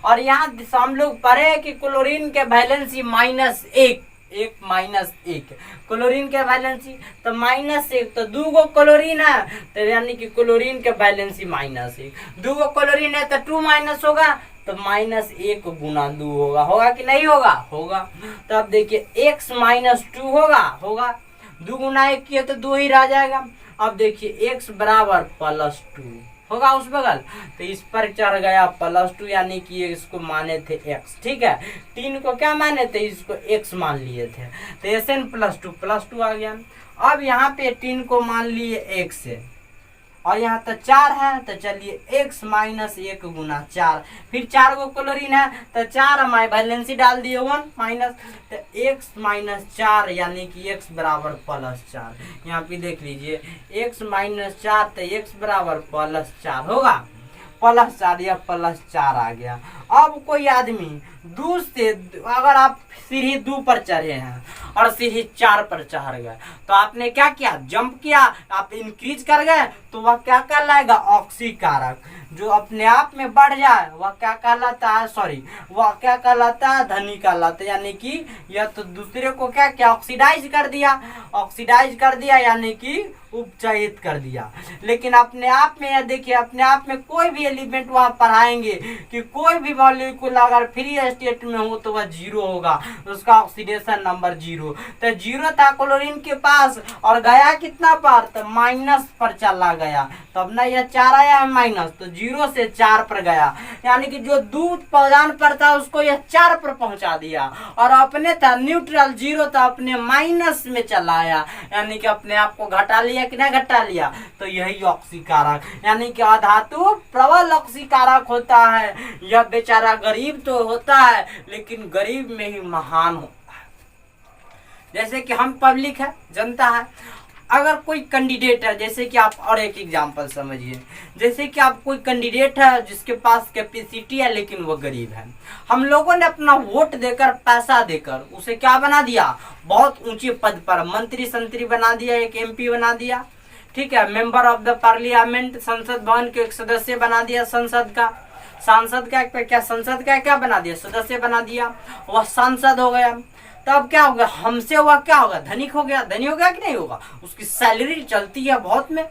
और यहाँ हम लोग पढ़े कि क्लोरीन के वैलेंसी -1, क्लोरीन के वैलेंसी तो -1, तो 2 गो क्लोरीन है, तो यानी कि क्लोरीन के वैलेंसी -1, 2 गो क्लोरीन है तो 2 माइनस होगा, तो -1 गुना 2 होगा कि नहीं होगा, होगा। तो अब देखिए x -2 होगा 2 गुना 1 किया तो 2 ही रह जाएगा। अब देखिए x बराबर +2 होगा उस बगल, तो इस पर चढ़ गया +2, यानी कि इसको माने थे x। ठीक है, 3 को क्या माने थे, इसको x मान लिए थे, तो Sn +2 आ गया। अब यहाँ पे 3 को मान लिए x है, और यहाँ तो 4 है, तो चलिए x -1 गुना 4, फिर 4 गो क्लोरीन है तो 4 हमारे वैलेंसी डाल दिए 1 माइनस, तो x -4 यानी कि x बराबर +4। यहाँ पे देख लीजिए x -4, तो x बराबर +4 होगा, +4 या +4 आ गया। अब कोई आदमी 2 से, अगर आप सीढ़ी 2 पर चढ़े हैं और सीढ़ी 4 पर चढ़ गए, तो आपने क्या किया, जंप किया, आप इंक्रीज कर गए, तो वह क्या कहलाएगा, ऑक्सीकारक। जो अपने आप में बढ़ जाए वह क्या कहलाता है, वह क्या कहलाता है, धनी कहलाता है। यानी कि यह तो दूसरे को क्या किया, ऑक्सीडाइज कर दिया, यानी कि उपचयित कर दिया। लेकिन अपने आप में, यह देखिए अपने आप में कोई भी एलिमेंट वहाँ पढ़ाएंगे कि कोई भी मॉलिक्यूल अगर फ्री स्टेट में हो तो वह 0 होगा, उसका ऑक्सीडेशन नंबर 0। तो 0 था क्लोरीन के पास और गया कितना पर, तो माइनस पर चला गया, तब ना यह 4 आया है माइनस, तो 0 से 4 पर गया, यानी कि जो दूध पौधान पर था उसको यह 4 पर पहुंचा दिया, और अपने था न्यूट्रल 0 था, अपने माइनस में चला आया, यानी कि अपने आप को घटा लिया कि नहीं घटा लिया, तो यही ऑक्सीकारक, यानी कि अधातु प्रबल ऑक्सीकारक होता है। यह बेचारा गरीब तो होता है लेकिन गरीब में ही महान होता है। जैसे कि हम पब्लिक है, जनता है, अगर कोई कैंडिडेट है, जैसे कि आप और एक एग्जांपल समझिए, जैसे कि आप कोई कैंडिडेट है जिसके पास कैपेसिटी है लेकिन वो गरीब है, हम लोगों ने अपना वोट देकर, पैसा देकर उसे क्या बना दिया, बहुत ऊंचे पद पर मंत्री संतरी बना दिया, एक एमपी बना दिया, ठीक है, मेंबर ऑफ द पार्लियामेंट, संसद भवन के एक सदस्य बना दिया, सांसद का क्या बना दिया, सदस्य बना दिया, वह सांसद हो गया। तब क्या होगा, हमसे हुआ क्या होगा, धनिक हो गया, धनी हो गया कि नहीं होगा, उसकी सैलरी चलती है बहुत में,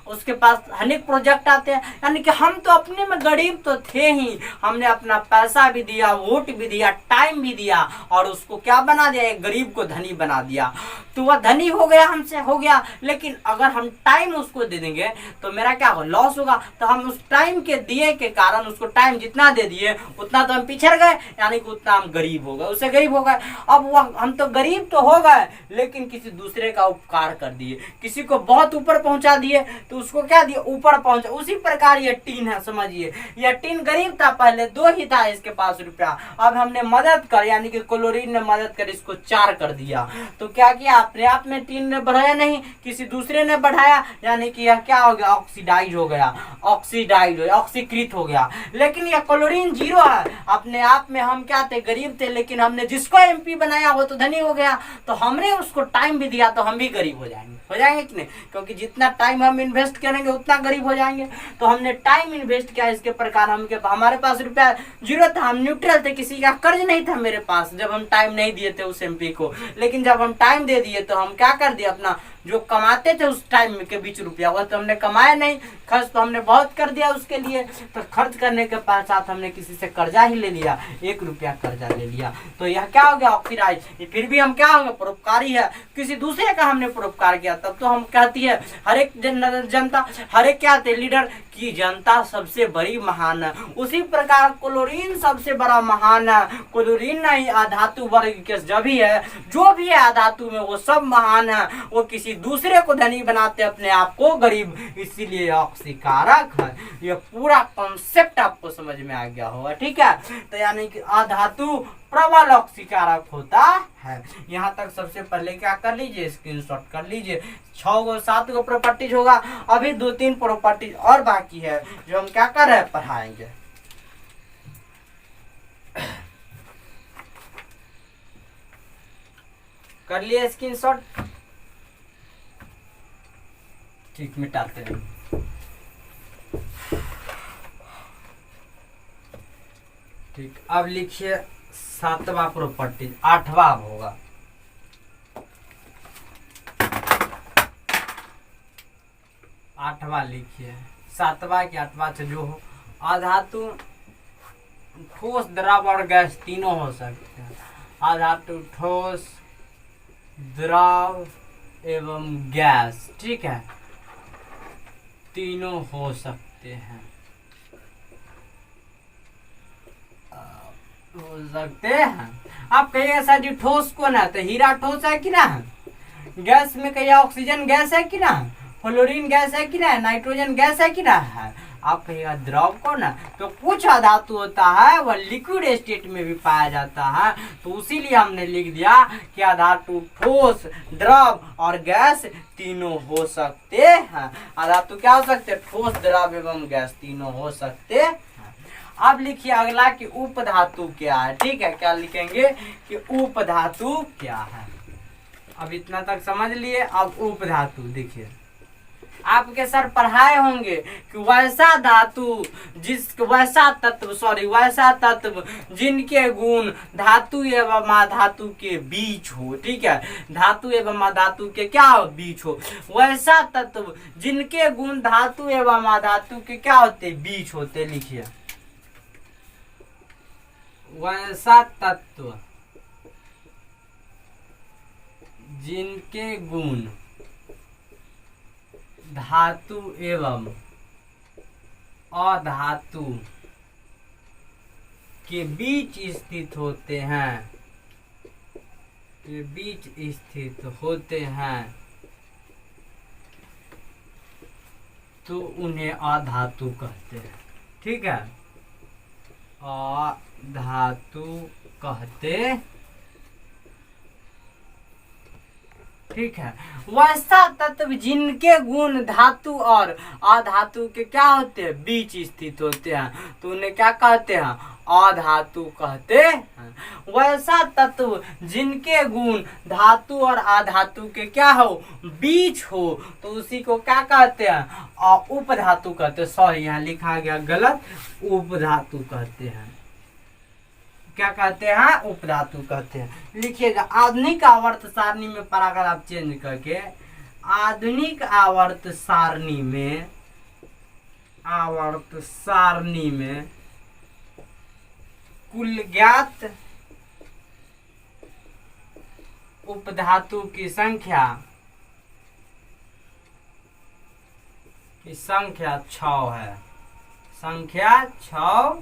उसके पास अनेक प्रोजेक्ट आते हैं। यानी कि हम तो अपने में गरीब तो थे ही, हमने अपना पैसा भी दिया, वोट भी दिया, टाइम भी दिया, और उसको क्या बना दिया, एक गरीब को धनी बना दिया। तो वह धनी हो गया, हमसे हो गया, लेकिन अगर हम टाइम उसको दे देंगे तो मेरा क्या होगा, लॉस होगा। तो हम उस टाइम के दिए के कारण, उसको टाइम जितना दे दिए उतना तो हम पिछड़ गए, यानी कि उतना हम गरीब हो गए, उससे गरीब हो गए। अब वह हम तो गरीब तो हो गए लेकिन किसी दूसरे का उपकार कर दिए, किसी को बहुत ऊपर पहुंचा दिए, तो उसको क्या दिया, ऊपर पहुंचा। उसी प्रकार ये टीन है, समझिए, यह टीन गरीब था, पहले 2 ही था इसके पास रुपया, अब हमने मदद कर, यानी कि क्लोरीन ने मदद कर इसको 4 कर दिया। तो क्या किया, अपने आप में टीन ने बढ़ाया नहीं, किसी दूसरे ने बढ़ाया, यानी कि यह क्या हो गया, ऑक्सीडाइज हो गया, ऑक्सीकृत हो गया। लेकिन यह क्लोरीन 0 है, अपने आप में हम क्या थे, गरीब थे, लेकिन हमने जिसको एमपी बनाया वो तो धनी हो गया। तो हमने उसको टाइम भी दिया तो हम भी गरीब हो जाएंगे कि नहीं, क्योंकि जितना टाइम हम इन्वेस्ट करेंगे उतना गरीब हो जाएंगे। तो हमने टाइम इन्वेस्ट किया, इसके प्रकार हमारे पास रुपया 0 था, हम न्यूट्रल थे, किसी का कर्ज नहीं था मेरे पास जब हम टाइम नहीं दिए थे उस एमपी को। लेकिन जब हम टाइम दे दिए तो हम क्या कर दिए, अपना जो कमाते थे उस टाइम के बीच रुपया, वह तो हमने कमाया नहीं, खर्च तो हमने बहुत कर दिया उसके लिए। तो खर्च करने के पश्चात हमने किसी से कर्जा ही ले लिया, 1 रुपया कर्जा ले लिया, तो यह क्या हो गया, ऑक्सीडाइज। फिर भी हम क्या होंगे, परोपकारी है, किसी दूसरे का हमने परोपकार किया, तब तो हम कहती है हर एक जनता, हर एक क्या थे, लीडर की जनता सबसे बड़ी महान है। उसी प्रकार क्लोरीन सबसे बड़ा महान है। क्लोरीन नहीं, अधातु वर्ग के जब भी है, जो भी है अधातु में, वो सब महान है। वो किसी दूसरे को धनी बनाते, अपने आप को गरीब, इसीलिए ऑक्सीकारक है। ये पूरा कॉन्सेप्ट आपको समझ में आ गया होगा, ठीक है। तो यानी कि अधातु प्रबल ऑक्सीकारक होता है। यहाँ तक सबसे पहले क्या कर लीजिए, स्क्रीनशॉट कर लीजिए। 7 गो प्रॉपर्टीज होगा, अभी 2-3 प्रॉपर्टीज और बाकी है जो हम क्या कर रहे हैं, पढ़ाएंगे। कर लिए स्क्रीनशॉट, ठीक, मिटाते हैं। ठीक, अब लिखिए 7वां प्रॉपर्टी, 8वां होगा। 8वां लिखिए, 7वां कि 8वां से जो हो, अधातु ठोस, द्रव और गैस तीनों हो सकते हैं। अधातु ठोस, द्रव एवं गैस, ठीक है, तीनों हो सकते हैं, आप कहिएगा सर जी ठोस कौन है, तो हीरा ठोस है कि ना, गैस में कहिए ऑक्सीजन गैस है कि ना, फ्लोरीन गैस है कि ना, नाइट्रोजन गैस है कि ना है। आप कहिएगा द्रव कौन है, तो कुछ धातु होता है वह लिक्विड स्टेट में भी पाया जाता है, तो उसीलिए हमने लिख दिया कि धातु ठोस, द्रव और गैस तीनों हो सकते हैं। धातु क्या हो सकते हैं, ठोस, द्रव एवं गैस तीनों हो सकते हैं। अब लिखिए अगला कि उपधातु क्या है, ठीक है, क्या लिखेंगे कि उपधातु क्या है। अब इतना तक समझ लिए। अब उपधातु देखिए, आपके सर पढ़ाए होंगे कि वैसा धातु वैसा तत्व जिनके गुण धातु एवं अधातु के बीच हो, ठीक है, धातु एवं अधातु के क्या हो, बीच हो। वैसा तत्व जिनके गुण धातु एवं अधातु के क्या होते, बीच होते। लिखिए वैसा तत्व जिनके गुण धातु एवं अधातु के बीच स्थित होते हैं, के बीच स्थित होते हैं, तो उन्हें अधातु कहते हैं, ठीक है, धातु कहते, ठीक है। वैसा तत्व जिनके गुण धातु और अधातु के क्या होते हैं, बीच स्थित होते हैं, तो उन्हें क्या कहते हैं, अधातु कहते हैं। वैसा तत्व जिनके गुण धातु और अधातु के क्या हो, बीच हो, तो उसी को क्या कहते हैं, उपधातु कहते हैं। सॉरी यहाँ लिखा गया गलत, उपधातु कहते हैं। क्या कहते हैं, उपधातु कहते हैं। लिखिएगा आधुनिक आवर्त सारणी में पैराग्राफ चेंज करके, आधुनिक आवर्त सारणी में, आवर्त सारणी में कुल ज्ञात उपधातु की संख्या 6 है। संख्या 6,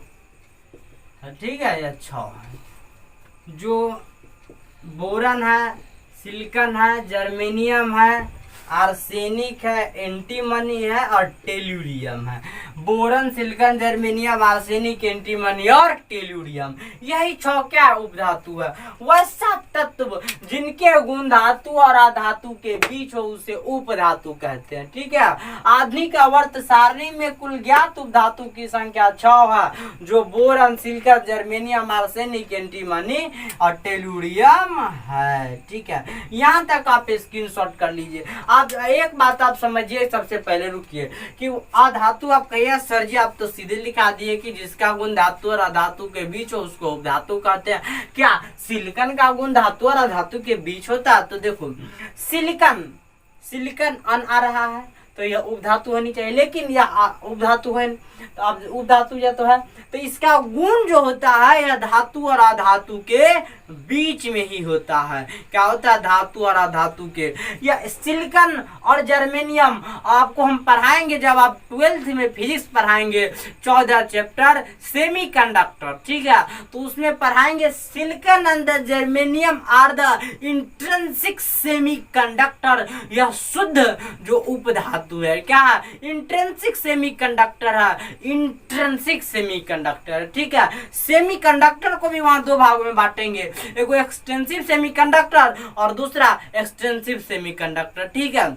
ठीक है, यह 6 है। जो बोरन है, सिलिकन है, जर्मेनियम है, आर्सेनिक है, एंटीमनी है और टेल्यूरियम है। Boron, silicon, germanium, arsenic, antimony और टेल्यूरियम, यही 6 क्या उपधातु है। वैसा तत्व जिनके गुण धातु और अधातु के बीच हो उसे उपधातु कहते हैं, ठीक है। आधुनिक आवर्त सारणी में कुल ज्ञात उपधातु की संख्या 6 है, जो boron, silicon, germanium, arsenic, antimony और टेल्यूरियम है, ठीक है। यहाँ तक आप स्क्रीनशॉट कर लीजिए। आप एक बात आप समझिए, सबसे पहले रुकिए कि अधातु आप कहिए सर जी, आप तो सीधे लिखा दिए कि जिसका गुण धातु और अधातु के बीच हो उसको उपधातु कहते हैं। क्या सिलिकन का गुण धातु और अधातु के बीच होता है? तो देखो सिलिकन अन आ रहा है तो यह उपधातु होनी चाहिए, लेकिन यह उपधातु है, तो अब उपधातु या तो है, तो इसका गुण जो होता है यह धातु और अधातु के बीच में ही होता है। क्या होता है? धातु और अधातु के। यह सिलिकन और जर्मेनियम आपको हम पढ़ाएंगे जब आप 12th में फिजिक्स पढ़ाएंगे, 14 चैप्टर सेमीकंडक्टर, ठीक है, तो उसमें पढ़ाएंगे silicon and the germanium are the intrinsic semiconductor. यह शुद्ध जो उपधातु है, क्या है? इंट्रिंसिक सेमीकंडक्टर है, इंट्रिंसिक सेमीकंडक्टर, ठीक है। सेमीकंडक्टर को भी वहां 2 भागों में बांटेंगे, एक एक्सटेंसिव सेमीकंडक्टर और दूसरा एक्सटेंसिव सेमीकंडक्टर, ठीक है।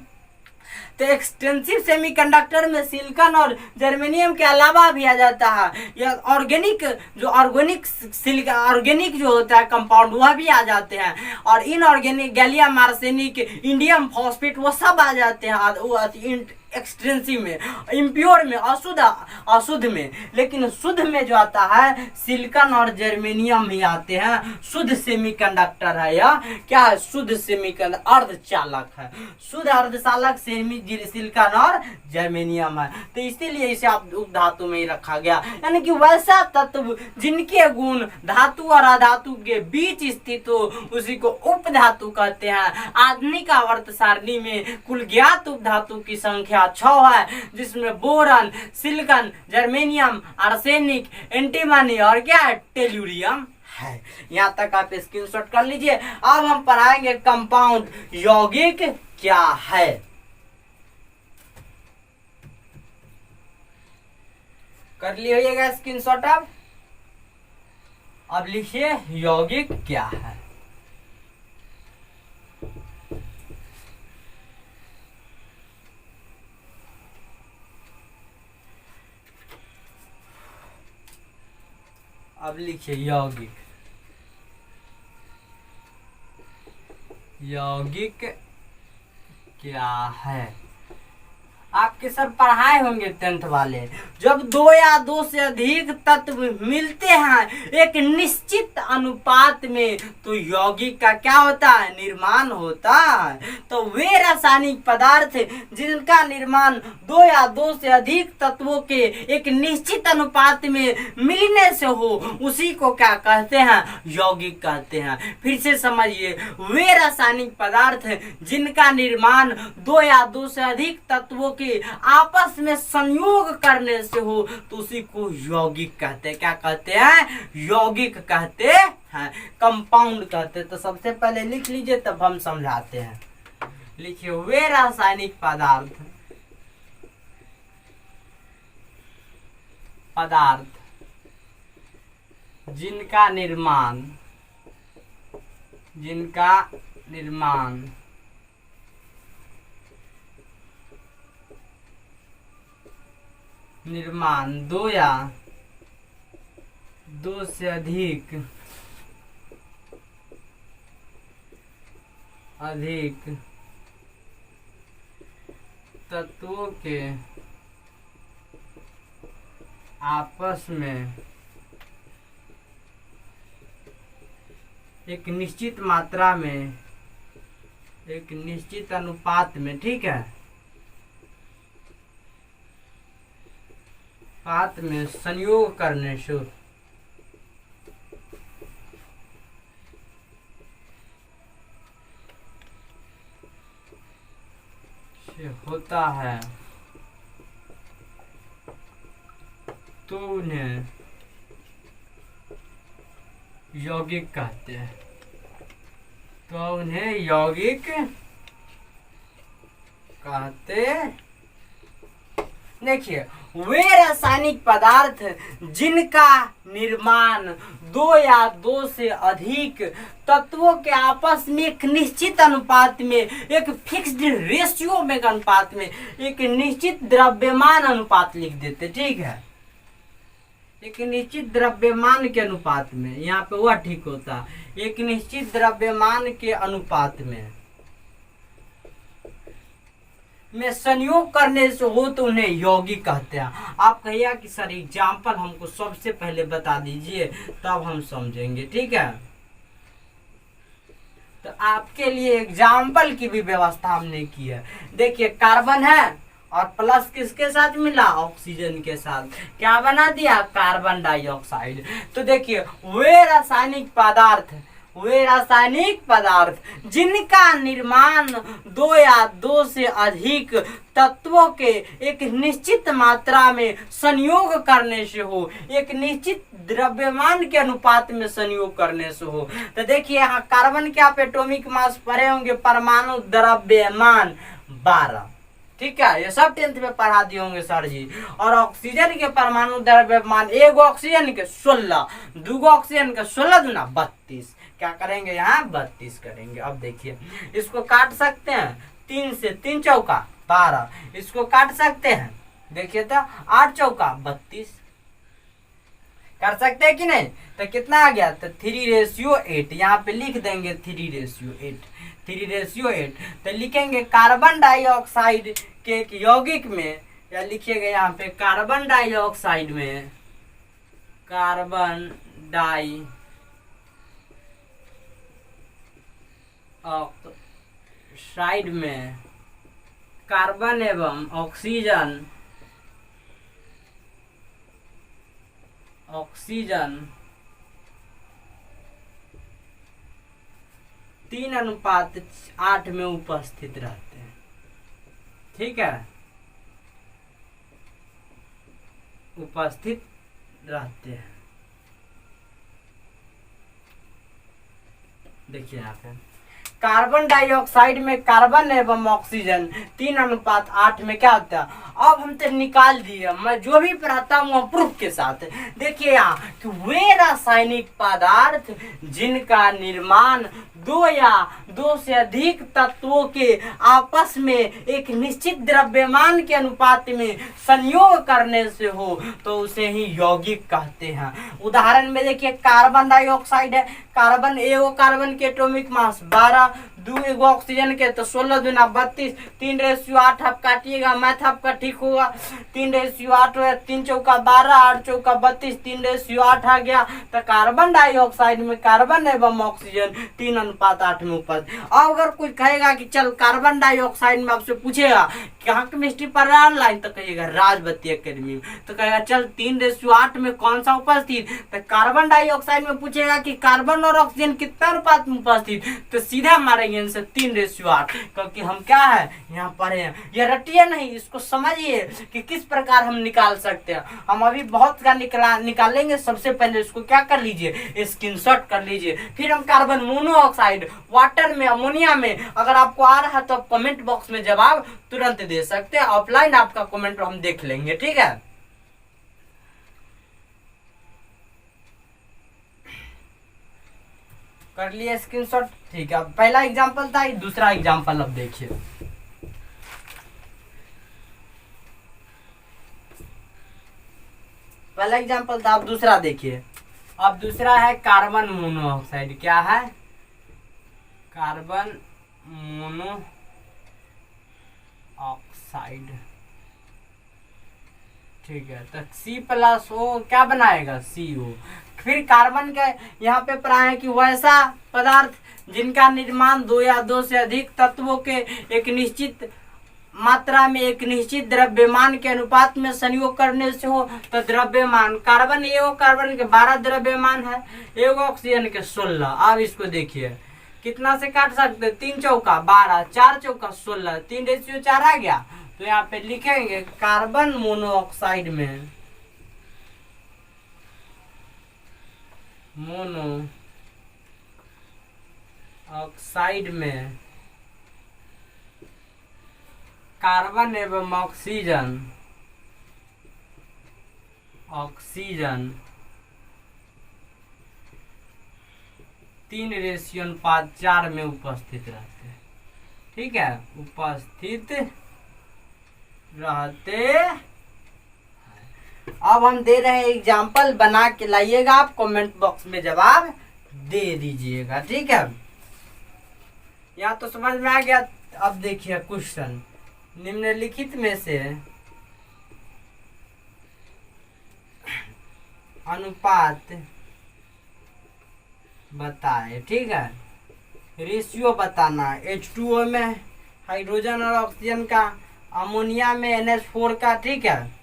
तो एक्सटेंसिव सेमीकंडक्टर में सिलिकन और जर्मेनियम के अलावा भी आ जाता है या ऑर्गेनिक ऑर्गेनिक जो होता है कंपाउंड, वह भी आ जाते हैं, और inorganic gallium arsenic, indium phosphate, वो सब आ जाते हैं एक्सटेंसिव में, इम्प्योर में, अशुद्ध में। लेकिन शुद्ध में जो आता है सिलिकन और जर्मेनियम ही आते हैं। शुद्ध सेमीकंडक्टर है या क्या है? शुद्ध सेमीकंडक्टर, अर्धचालक है। शुद्ध अर्धचालक सिलिकन और जर्मेनियम है, तो इसीलिए इसे आप उपधातु में ही रखा गया। यानी कि वैसा तत्व जिनके गुण धातु और अधातु के बीच स्थित हो उसी को उपधातु कहते हैं। आधुनिक आवर्त सारणी में कुल ज्ञात उपधातु की संख्या 6 है, जिसमें boron, silicon, germanium, arsenic, antimony और क्या है? टेल्यूरियम है। यहाँ तक आप स्क्रीनशॉट कर लीजिए। अब हम पढ़ाएंगे कंपाउंड यौगिक क्या है। कर लिएगा स्क्रीनशॉट। अब लिखिए यौगिक क्या है। अब लिखिए यौगिक। यौगिक क्या है? आपके सर पढ़ाए होंगे 10th वाले, जब 2 या 2 से अधिक तत्व मिलते हैं एक निश्चित अनुपात में तो यौगिक का क्या होता है? निर्माण होता है। तो वे रासायनिक पदार्थ जिनका निर्माण 2 या 2 से अधिक तत्वों के एक निश्चित अनुपात में मिलने से हो उसी को क्या कहते हैं? यौगिक कहते हैं। फिर से समझिए, वे रासायनिक पदार्थ जिनका निर्माण 2 या 2 से अधिक तत्वों के आपस में संयोग करने से हो तो उसी को यौगिक कहते हैं। क्या कहते हैं? यौगिक कहते हैं, कंपाउंड कहते हैं। तो सबसे पहले लिख लीजिए तब हम समझाते हैं। लिखिए वे रासायनिक पदार्थ जिनका निर्माण जिनका निर्माण निर्माण दो या दो से अधिक तत्वों के आपस में एक निश्चित मात्रा में, एक निश्चित अनुपात में, ठीक है, पात में संयोग करने से होता है तो उन्हें यौगिक कहते हैं। तो उन्हें यौगिक कहते। देखिए, वे रासायनिक पदार्थ जिनका निर्माण दो या दो से अधिक तत्वों के आपस में एक निश्चित अनुपात में, एक फिक्स्ड रेशियो में अनुपात में, एक निश्चित द्रव्यमान अनुपात लिख देते, ठीक है, एक निश्चित द्रव्यमान के अनुपात में, यहाँ पे वह ठीक होता, एक निश्चित द्रव्यमान के अनुपात में संयोग करने से हो तो उन्हें यौगिक कहते हैं। आप कहिए कि सर एग्जाम्पल हमको सबसे पहले बता दीजिए, तब हम समझेंगे, ठीक है। तो आपके लिए एग्जाम्पल की भी व्यवस्था हमने की है। देखिए, कार्बन है और प्लस किसके साथ मिला, ऑक्सीजन के साथ, क्या बना दिया, कार्बन डाइऑक्साइड। तो देखिए, वे रासायनिक पदार्थ जिनका निर्माण दो या दो से अधिक तत्वों के एक निश्चित मात्रा में संयोग करने से हो, एक निश्चित द्रव्यमान के अनुपात में संयोग करने से हो। तो देखिए, यहाँ कार्बन के आप एटॉमिक मास पढ़े होंगे, परमाणु द्रव्यमान 12, ठीक है, ये सब 10th में पढ़ा दिए होंगे सर जी। और ऑक्सीजन के परमाणु द्रव्यमान, एक ऑक्सीजन के 16, दो ऑक्सीजन के 16 दूना 32, क्या करेंगे यहाँ 32 करेंगे। अब देखिए, इसको काट सकते हैं, 3 से 3 चौका 12, इसको काट सकते हैं, देखिए तो 8 चौका 32, कर सकते हैं कि नहीं। तो कितना आ गया, तो 3:8, यहाँ पे लिख देंगे 3:8। तो लिखेंगे कार्बन डाइऑक्साइड के एक यौगिक में, या लिखिएगा यहाँ पे कार्बन डाइऑक्साइड में, कार्बन डाइऑक्साइड में कार्बन एवं ऑक्सीजन 3:8 में उपस्थित रहते हैं, ठीक है, उपस्थित रहते हैं। देखिए यहाँ पे कार्बन डाइऑक्साइड में कार्बन एवं ऑक्सीजन 3:8 में क्या होता है। अब हम तो निकाल दिए, मैं जो भी पढ़ाता हूँ प्रूफ के साथ। देखिए यहाँ कि वे रासायनिक पदार्थ जिनका निर्माण दो या दो से अधिक तत्वों के आपस में एक निश्चित द्रव्यमान के अनुपात में संयोग करने से हो तो उसे ही यौगिक कहते हैं। उदाहरण में देखिए, कार्बन डाइऑक्साइड है, कार्बन एगो कार्बन के एटॉमिक मास 12, दो एगो ऑक्सीजन के तो 16 दूना 32, 3:8 आप काटिएगा, मैथ आपका ठीक होगा। 3:8 है, 3 चौका 12, 8 चौका 32, 3:8 आ गया। तो कार्बन डाइऑक्साइड में कार्बन एवं ऑक्सीजन 3:8 में उपस्थित। अब अगर कोई कहेगा कि चल कार्बन डाइऑक्साइड में आपसे पूछेगा कहाँ केमिस्ट्री पढ़ रहा है ऑनलाइन, तो कहिएगा राजवती एकेडमी में। तो कहेगा चल 3:8 में कौन सा उपस्थित, तो कार्बन डाइऑक्साइड में पूछेगा कि कार्बन और ऑक्सीजन कितना अनुपात में उपस्थित, तो सीधा हमारे से 3:8, क्योंकि हम क्या है यहाँ पढ़े हैं। ये रटिए नहीं, इसको समझिए कि किस प्रकार हम निकाल सकते हैं। हम अभी बहुत का निकालेंगे। सबसे पहले इसको क्या कर लीजिए, स्क्रीनशॉट कर लीजिए। फिर हम कार्बन मोनोऑक्साइड, वाटर में, अमोनिया में, अगर आपको आ रहा है तो आप कमेंट बॉक्स में जवाब तुरंत दे सकते हैं। ऑफलाइन आपका कमेंट हम देख लेंगे, ठीक है। कर लिया स्क्रीनशॉट। ठीक है, पहला एग्जांपल था, दूसरा एग्जांपल अब देखिए। पहला एग्जांपल था, अब दूसरा देखिए। अब दूसरा है कार्बन मोनोऑक्साइड। क्या है? Carbon monoxide. ठीक है, तो C+O क्या बनाएगा? CO। फिर कार्बन का यहाँ पे पढ़ा है कि वैसा पदार्थ जिनका निर्माण दो या दो से अधिक तत्वों के एक निश्चित मात्रा में एक निश्चित द्रव्यमान के अनुपात में संयोग करने से हो, तो द्रव्यमान कार्बन कार्बन के 12 द्रव्यमान है, एक ऑक्सीजन के 16। अब इसको देखिए कितना से काट सकते हैं? 3 चौका 12, 4 चौका 16, 3:4 आ गया। तो यहाँ पे लिखेंगे कार्बन मोनोऑक्साइड में कार्बन एवं ऑक्सीजन 3:4 में उपस्थित रहते हैं। ठीक है, उपस्थित रहते। अब हम दे रहे हैं एग्जाम्पल, बना के लाइएगा, आप कमेंट बॉक्स में जवाब दे दीजिएगा। ठीक है, यहाँ तो समझ में आ गया। अब देखिए क्वेश्चन, निम्नलिखित में से अनुपात बताए। ठीक है, रेशियो बताना है। H2O में हाइड्रोजन और ऑक्सीजन का, अमोनिया में NH4 का। ठीक है,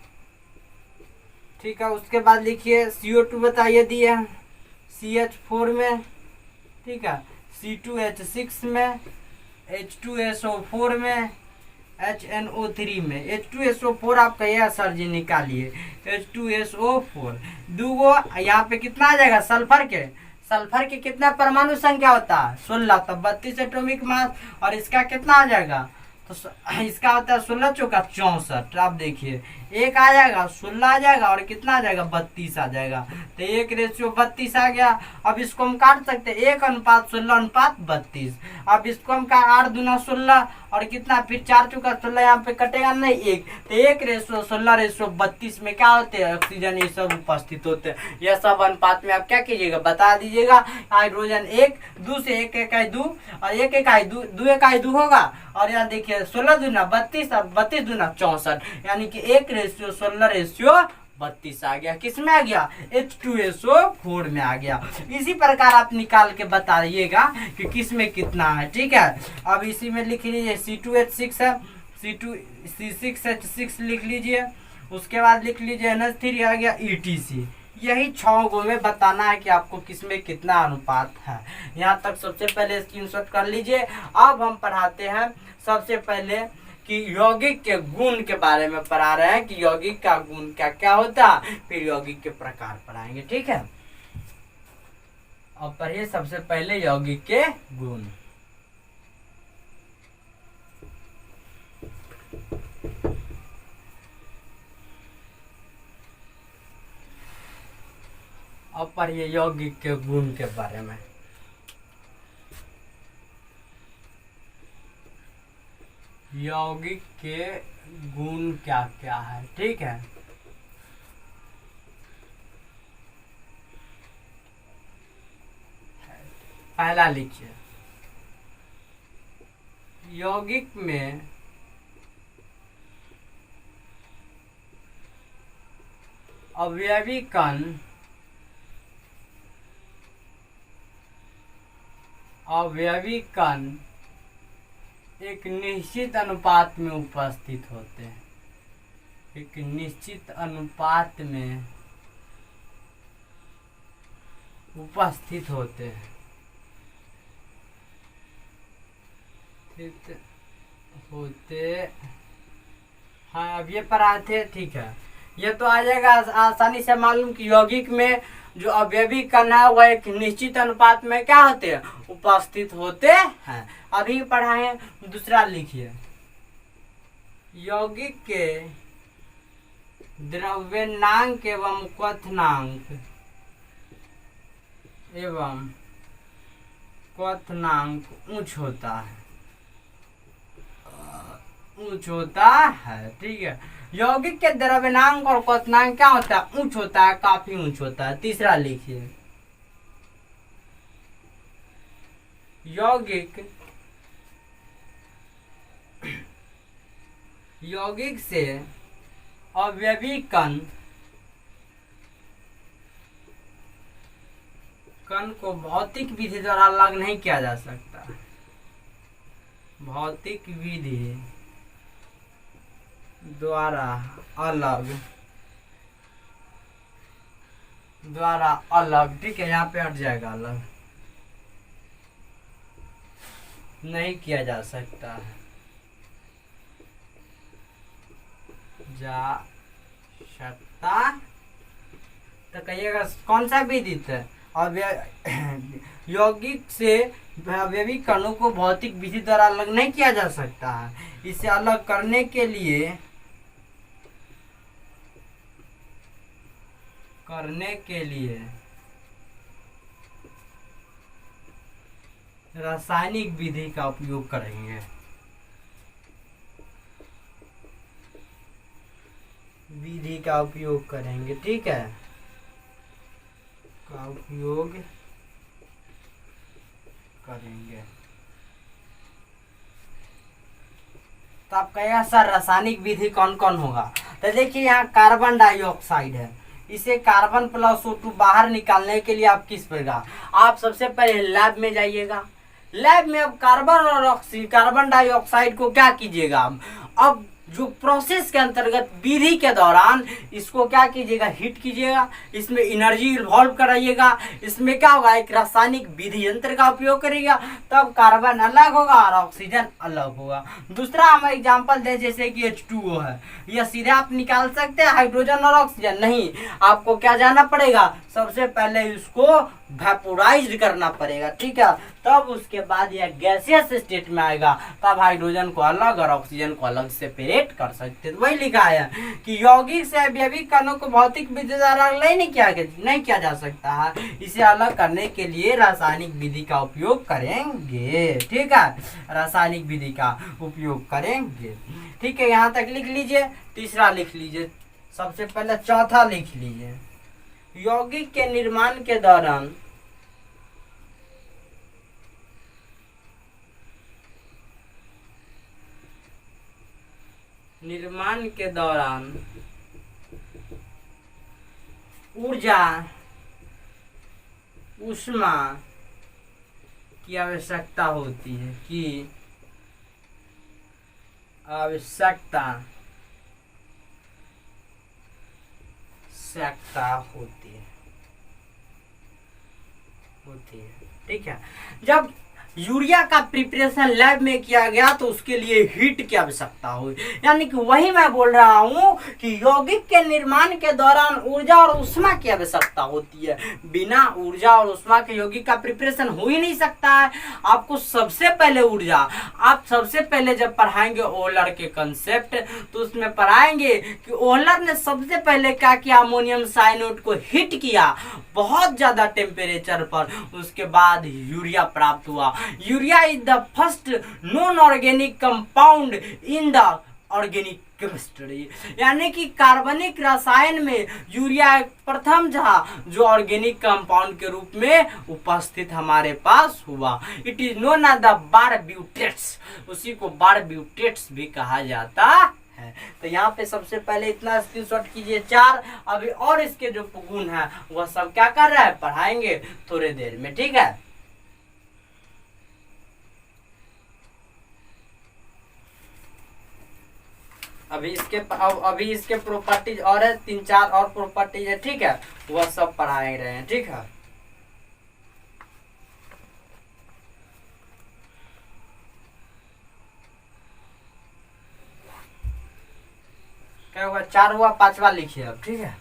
ठीक है, उसके बाद लिखिए CO2 बताइए दिए CH4 में। ठीक है, C2H6 में, H2SO4 में, HNO3 में। H2SO4 आप कहिए सर जी निकालिए। H2SO4 दूगो, यहाँ पे कितना आ जाएगा? सल्फर के कितना परमाणु संख्या होता है? 16, तो 32 एटॉमिक मास। और इसका कितना आ जाएगा? तो इसका होता है 16 चौका 64। आप देखिए एक आ जाएगा, 16 आ जाएगा, और कितना आ जाएगा? 32 आ जाएगा। तो 1:32 आ गया। अब इसको हम काट सकते हैं, 1:16:32। अब इसको हम 8 दूना 16, और कितना फिर 4 चौका 16, यहाँ पे कटेगा नहीं 1, तो 1:16:32 में क्या होते हैं? ऑक्सीजन ये सब उपस्थित होते हैं। यह सब अनुपात में आप क्या कीजिएगा? बता दीजिएगा। हाइड्रोजन 1 2 से 1 1 2, और 1 1 2 2 1 2 होगा। और यहाँ देखिए 16 दूना 32 और 32 दूना 64, यानी कि 1:16:32 आ गया। किस में आ गया? H2SO4 में आ गया। इसी प्रकार आप निकाल के बताइएगा कि किस में कितना है। ठीक है, अब इसी में लिख लीजिए C2H6 है, C6H6 लिख लीजिए। उसके बाद लिख लीजिए NH3 आ गया ETC। यही 6 गो में बताना है कि आपको किसमें कितना अनुपात है। यहाँ तक सबसे पहले स्क्रीनशॉट कर लीजिए। अब हम पढ़ाते हैं सबसे पहले कि यौगिक के गुण के बारे में पढ़ा रहे हैं कि यौगिक का गुण क्या क्या होता है, फिर यौगिक के प्रकार पढ़ाएंगे। ठीक है, अब पढ़िए सबसे पहले यौगिक के गुण। अब पढ़िए यौगिक के गुण के बारे में। यौगिक के गुण क्या क्या है। ठीक है, पहला लिखिए, यौगिक में अवयवी कण एक निश्चित अनुपात में उपस्थित होते हैं। एक निश्चित अनुपात में उपस्थित होते हैं। हाँ, अब ये पढ़ाए थे। ठीक है, ये तो आ जाएगा आसानी से मालूम कि यौगिक में जो अवयवी कण है वह एक निश्चित अनुपात में क्या होते हैं? उपस्थित होते हैं। अभी पढ़ाए। दूसरा लिखिए, यौगिक के द्रव्यनांक एवं क्वथनांक क्वथनांक उच्च होता है, उच्च होता है। ठीक है, यौगिक के द्रव्यनांक और क्वथनांक क्या होता है? उच्च होता है, काफी उच्च होता है। तीसरा लिखिए, यौगिक यौगिक से अवयवी कण को भौतिक विधि द्वारा अलग नहीं किया जा सकता। भौतिक विधि द्वारा अलग, ठीक है, यहाँ पे हट जाएगा, अलग नहीं किया जा सकता है, तो कहिएगा कौन सा विधि है? यौगिक से अवयवी कणों को भौतिक विधि द्वारा अलग नहीं किया जा सकता है। इसे अलग करने के लिए रासायनिक विधि का उपयोग करेंगे। ठीक है, का उपयोग करेंगे। तो आप कहेगा सर रासायनिक विधि कौन कौन होगा? तो देखिए यहाँ कार्बन डाइऑक्साइड है, इसे कार्बन प्लस O2 बाहर निकालने के लिए आप किस प्रकार, आप सबसे पहले लैब में जाइएगा। लैब में अब कार्बन डाइऑक्साइड को क्या कीजिएगा, अब जो प्रोसेस के अंतर्गत विधि के दौरान इसको क्या कीजिएगा, हीट कीजिएगा, इसमें एनर्जी इन्वॉल्व कराइएगा। इसमें क्या होगा, एक रासायनिक विधि यंत्र का उपयोग करिएगा, तब कार्बन अलग होगा और ऑक्सीजन अलग होगा। दूसरा हम एग्जांपल दें, जैसे कि H2O है, यह सीधे आप निकाल सकते हैं हाइड्रोजन और ऑक्सीजन, नहीं, आपको क्या जाना पड़ेगा, सबसे पहले इसको वेपोराइज्ड करना पड़ेगा। ठीक है, तब उसके बाद यह गैसियस स्टेट में आएगा, तब हाइड्रोजन को अलग और ऑक्सीजन को अलग सेपरेट कर सकते हैं। वही लिखा है कि यौगिक से अवयवी कणों को भौतिक विधि द्वारा नहीं किया जा सकता है। इसे अलग करने के लिए रासायनिक विधि का उपयोग करेंगे। ठीक है, रासायनिक विधि का उपयोग करेंगे। ठीक है, यहाँ तक लिख लीजिए। तीसरा लिख लीजिए, सबसे पहले चौथा लिख लीजिए, यौगिक के निर्माण के दौरान ऊर्जा ऊष्मा की आवश्यकता होती है, होती है। ठीक है, जब यूरिया का प्रिपरेशन लैब में किया गया तो उसके लिए हीट की आवश्यकता हुई, यानी कि वही मैं बोल रहा हूं कि यौगिक के निर्माण के दौरान ऊर्जा और ऊष्मा की आवश्यकता होती है। बिना ऊर्जा और ऊष्मा के यौगिक का प्रिपरेशन हो ही नहीं सकता है। आपको सबसे पहले ऊर्जा, आप सबसे पहले जब पढ़ाएंगे ओहलर के कंसेप्ट, तो उसमें पढ़ाएंगे कि ओहलर ने सबसे पहले क्या किया, अमोनियम साइनाइड को हीट किया बहुत ज्यादा टेम्परेचर पर, उसके बाद यूरिया प्राप्त हुआ। Urea is the first non organic compound in the organic chemistry, यानी कि कार्बनिक रसायन में यूरिया एक प्रथम था जो ऑर्गेनिक कंपाउंड के रूप में उपस्थित हमारे पास हुआ। It is known as the barbiturates, उसी को बारब्यूटेट्स भी कहा जाता है। तो यहाँ पे सबसे पहले इतना स्क्रीनशॉट कीजिए, 4। अभी और इसके जो गुण है वह सब क्या कर रहा है, पढ़ाएंगे थोड़े देर में। ठीक है, अभी इसके प्रॉपर्टीज और है, 3-4 और प्रॉपर्टीज है। ठीक है, वह सब पढ़ाए रहे हैं। ठीक है, क्या हुआ, 4 हुआ, 5वां लिखिए अब। ठीक है,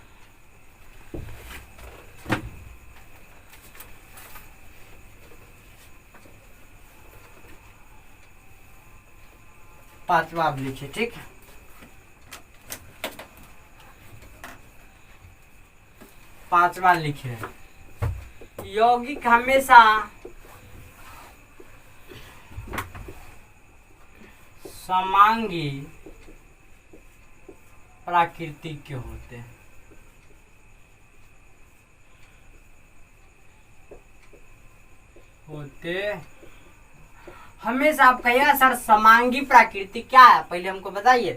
पांचवा अब लिखिए। ठीक है, पांचवा लिखिए, यौगिक हमेशा समांगी प्राकृतिक के होते हैं। हमेशा आप कहिएगा सर समांगी प्राकृतिक क्या है, पहले हमको बताइए।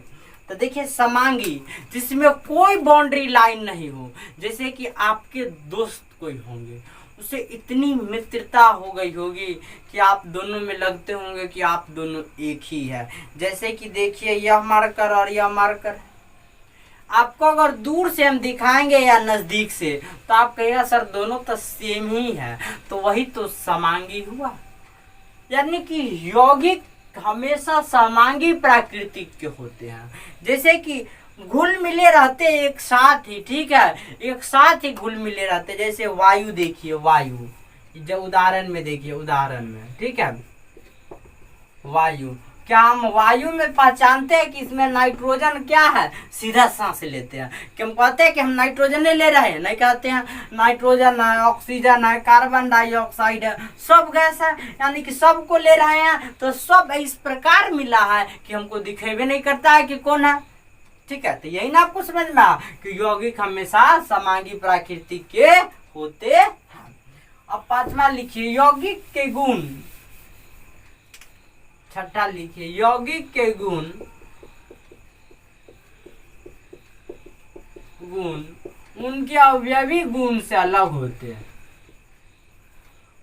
तो देखिए समांगी जिसमें कोई बाउंड्री लाइन नहीं हो, जैसे कि आपके दोस्त कोई होंगे, उससे इतनी मित्रता हो गई होगी कि आप दोनों में लगते होंगे कि आप दोनों एक ही है। जैसे कि देखिए यह मार्कर और यह मार्कर, आपको अगर दूर से हम दिखाएंगे या नजदीक से तो आप कहिएगा सर दोनों तो सेम ही है, तो वही तो समांगी हुआ। यानी कि यौगिक हमेशा समांगी प्राकृतिक के होते हैं। जैसे कि घुल मिले रहते एक साथ ही, ठीक है, एक साथ ही घुल मिले रहते। जैसे वायु देखिए, वायु जब उदाहरण में देखिए, उदाहरण में, ठीक है, वायु, क्या हम वायु में पहचानते हैं कि इसमें नाइट्रोजन क्या है, सीधा सांस लेते हैं कि हम कहते हैं कि हम नाइट्रोजन नहीं ले रहे हैं, नहीं कहते हैं। नाइट्रोजन है, ऑक्सीजन है, कार्बन डाइऑक्साइड है, सब गैस है, यानी कि सबको ले रहे हैं। तो सब इस प्रकार मिला है कि हमको दिखेबे नहीं करता है कि कौन है, ठीक है। तो यही ना आपको समझ में कि यौगिक हमेशा समांगी प्राकृतिक के होते हैं। अब पांचवा लिखिए यौगिक के गुण। छठा लिखिए यौगिक के गुण, उनके अवयवी गुण से अलग होते हैं।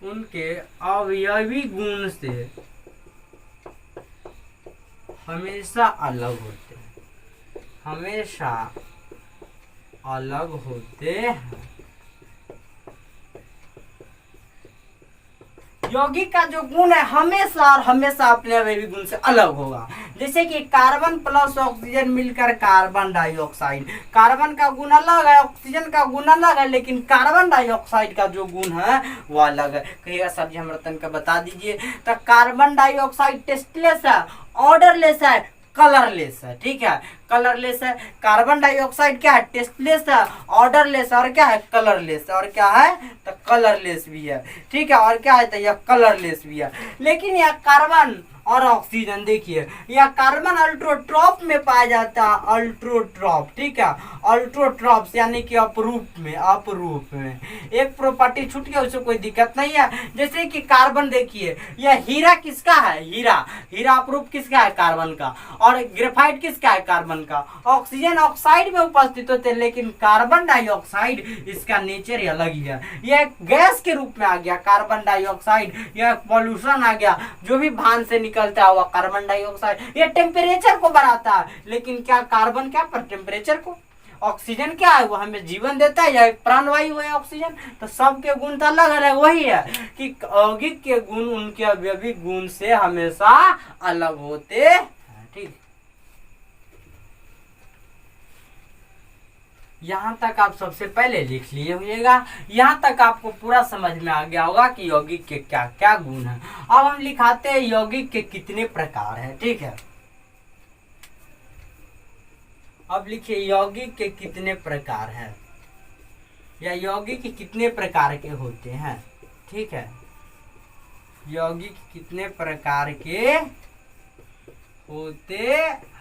उनके अवयवी गुण से हमेशा अलग होते हैं, हमेशा अलग होते हैं। यौगिक का जो गुण है हमेशा और हमेशा अपने अवयवी गुण से अलग होगा। जैसे कि कार्बन प्लस ऑक्सीजन मिलकर कार्बन डाइऑक्साइड, कार्बन का गुण अलग है, ऑक्सीजन का गुण अलग है, लेकिन कार्बन डाइऑक्साइड का जो गुण है वो अलग है। कहिएगा सर जी हमरा तन का बता दीजिए। तो कार्बन डाइऑक्साइड टेस्टलेस है, ऑर्डरलेस है, कलरलेस है, ठीक है, कलरलेस है। कार्बन डाइऑक्साइड क्या है, टेस्टलेस है, ऑर्डरलेस है, और क्या है, कलरलेस है। और क्या है, तो कलरलेस भी है, ठीक है, और क्या है, तो यह कलरलेस भी है। लेकिन यह कार्बन और ऑक्सीजन देखिए, यह कार्बन अल्ट्रोट्रॉप में पाया जाता है, अल्ट्रोट्रॉप, ठीक है, अल्ट्रोट्रॉप्स यानी कि अपरूप में, अपरूप में। एक प्रॉपर्टी छूट गया, उससे कोई दिक्कत नहीं है। जैसे कि कार्बन देखिए, यह हीरा किसका है, हीरा, हीरा अपरूप किसका है, कार्बन का, और ग्रेफाइट किसका है, कार्बन का। ऑक्सीजन ऑक्साइड में उपस्थित होते हैं, लेकिन कार्बन डाइऑक्साइड इसका नेचर ही अलग ही है। यह गैस के रूप में आ गया कार्बन डाइऑक्साइड, यह पॉल्यूशन आ गया, जो भी भान से निकलता है वह कार्बन डाइऑक्साइड। ये टेम्परेचर को बढ़ाता है, लेकिन क्या कार्बन क्या पर टेम्परेचर को, ऑक्सीजन क्या है, वो हमें जीवन देता है, यह प्राणवायु है ऑक्सीजन। तो सबके गुण तो अलग अलग, वही है कि यौगिक के गुण उनके अवयवी गुण से हमेशा अलग होते हैं, ठीक। यहाँ तक आप सबसे पहले लिख लिए होइएगा। यहाँ तक आपको पूरा समझ में आ गया होगा कि यौगिक के क्या क्या गुण हैं। अब हम लिखाते हैं यौगिक के कितने प्रकार हैं, ठीक है। अब लिखिए यौगिक के कितने प्रकार हैं, या यौगिक के कितने प्रकार के होते हैं, ठीक है। यौगिक कितने प्रकार के होते हैं।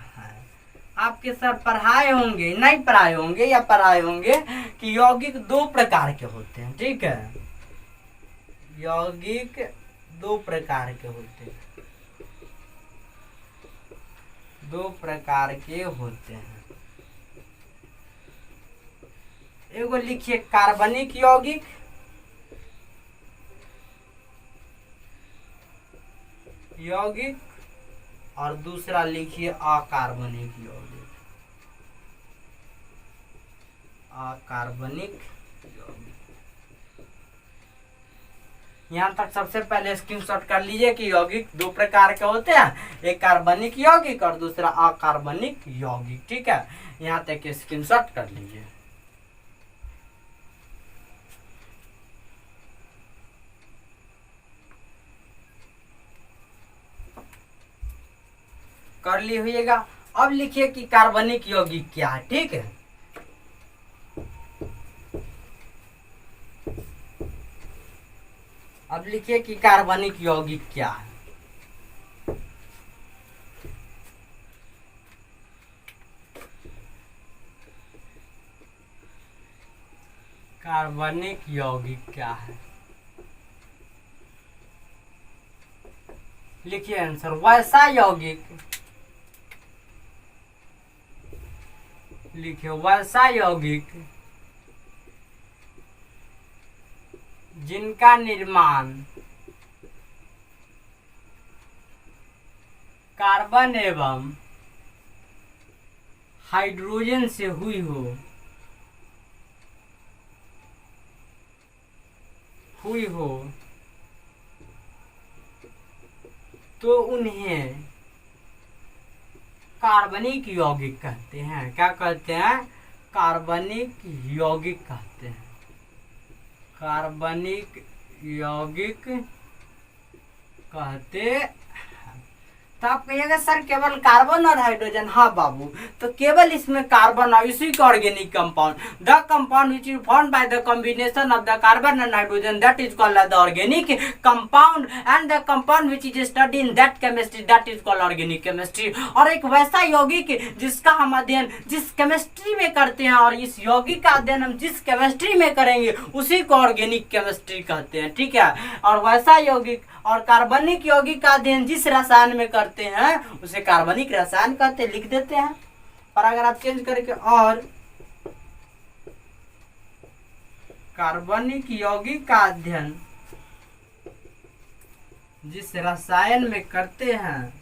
आपके सर पढ़ाए होंगे, नहीं पढ़ाए होंगे या पढ़ाए होंगे कि यौगिक दो प्रकार के होते हैं, ठीक है। यौगिक दो प्रकार के होते हैं, दो प्रकार के होते हैं। एगो लिखिए कार्बनिक यौगिक, यौगिक, और दूसरा लिखिए अकार्बनिक यौगिक, अकार्बनिक यौगिक। यहाँ तक सबसे पहले स्क्रीनशॉट कर लीजिए कि यौगिक दो प्रकार के होते हैं, एक कार्बनिक यौगिक और दूसरा अकार्बनिक यौगिक, ठीक है। यहाँ तक स्क्रीनशॉट कर लीजिए। कर ली होइएगा। अब लिखिए कि कार्बनिक यौगिक क्या है, ठीक है। अब लिखिए कि कार्बनिक यौगिक क्या है। कार्बनिक यौगिक क्या है? लिखिए आंसर। वैसा यौगिक, लिखिए वैसा यौगिक जिनका निर्माण कार्बन एवं हाइड्रोजन से हुई हो तो उन्हें कार्बनिक यौगिक कहते हैं। क्या कहते हैं? कार्बनिक यौगिक कहते हैं। कार्बनिक यौगिक कहते हैं। तो आप कहिएगा सर केवल कार्बन और हाइड्रोजन। हाँ बाबू, तो केवल इसमें कार्बन और इसी का organic compound, the compound which is formed by the combination of the carbon and hydrogen, that is called the organic compound, and the compound which is study in that chemistry, that is called organic chemistry. और एक वैसा यौगिक जिसका हम अध्ययन जिस chemistry में करते हैं, और इस यौगिक का अध्ययन हम जिस केमिस्ट्री में करेंगे उसी को ऑर्गेनिक केमिस्ट्री कहते हैं। ठीक है। और वैसा यौगिक और कार्बनिक यौगिक का अध्ययन जिस रसायन में करते हैं उसे कार्बनिक रसायन कहते हैं। लिख देते हैं। और अगर आप चेंज करके और कार्बनिक यौगिक का अध्ययन जिस रसायन में करते हैं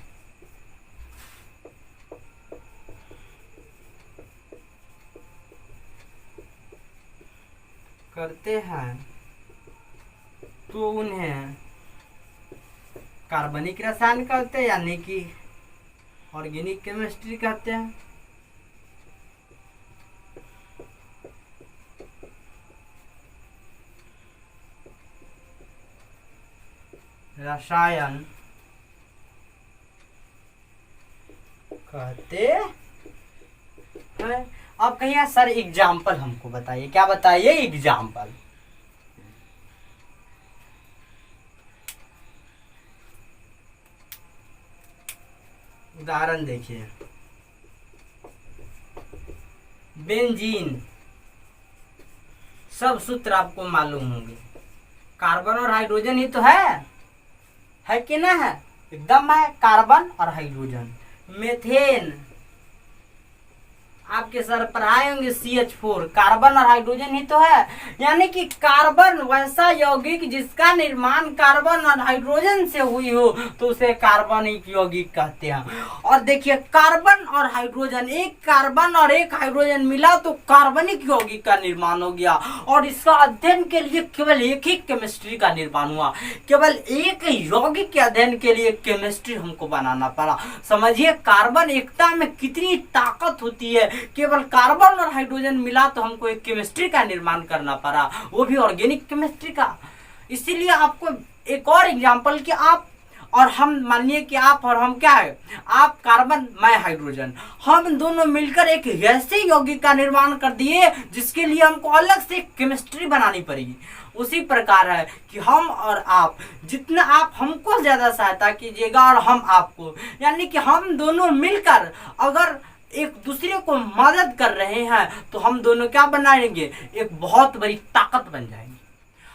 तो उन्हें कार्बनिक रसायन कहते हैं, यानी कि ऑर्गेनिक केमिस्ट्री कहते हैं। रसायन कहते हैं। अब कहिए सर एग्जाम्पल हमको बताइए। क्या बताइए? एग्जाम्पल। उदाहरण देखिए। बेंजीन, सब सूत्र आपको मालूम होंगे। कार्बन और हाइड्रोजन ही तो है कि ना है? एकदम है, कार्बन और हाइड्रोजन। मेथेन आपके सर पर आए होंगे, CH4, कार्बन और हाइड्रोजन ही तो है। यानी कि कार्बन वैसा यौगिक जिसका निर्माण कार्बन और हाइड्रोजन से हुई हो तो उसे कार्बनिक यौगिक कहते हैं। और देखिए कार्बन और हाइड्रोजन, एक कार्बन और एक हाइड्रोजन मिला तो कार्बनिक यौगिक का निर्माण हो गया। और इसका अध्ययन के लिए केवल एक ही केमिस्ट्री का निर्माण हुआ। केवल एक यौगिक के अध्ययन के लिए केमिस्ट्री हमको बनाना पड़ा। समझिए कार्बन एकता में कितनी ताकत होती है। केवल कार्बन और हाइड्रोजन मिला तो हमको एक केमिस्ट्री का निर्माण करना पड़ा, वो भी ऑर्गेनिक केमिस्ट्री का। इसीलिए आपको एक और एग्जांपल कि आप और हम, मानिए कि आप और हम क्या है, आप कार्बन मैं हाइड्रोजन, हम दोनों मिलकर एक ऐसे यौगिक का निर्माण कर दिए जिसके लिए हमको अलग से केमिस्ट्री बनानी पड़ेगी। उसी प्रकार है कि हम और आप, जितना आप हमको ज्यादा सहायता कीजिएगा और हम आपको, यानी कि हम दोनों मिलकर अगर एक दूसरे को मदद कर रहे हैं तो हम दोनों क्या बनाएंगे? एक बहुत बड़ी ताकत बन जाएंगे।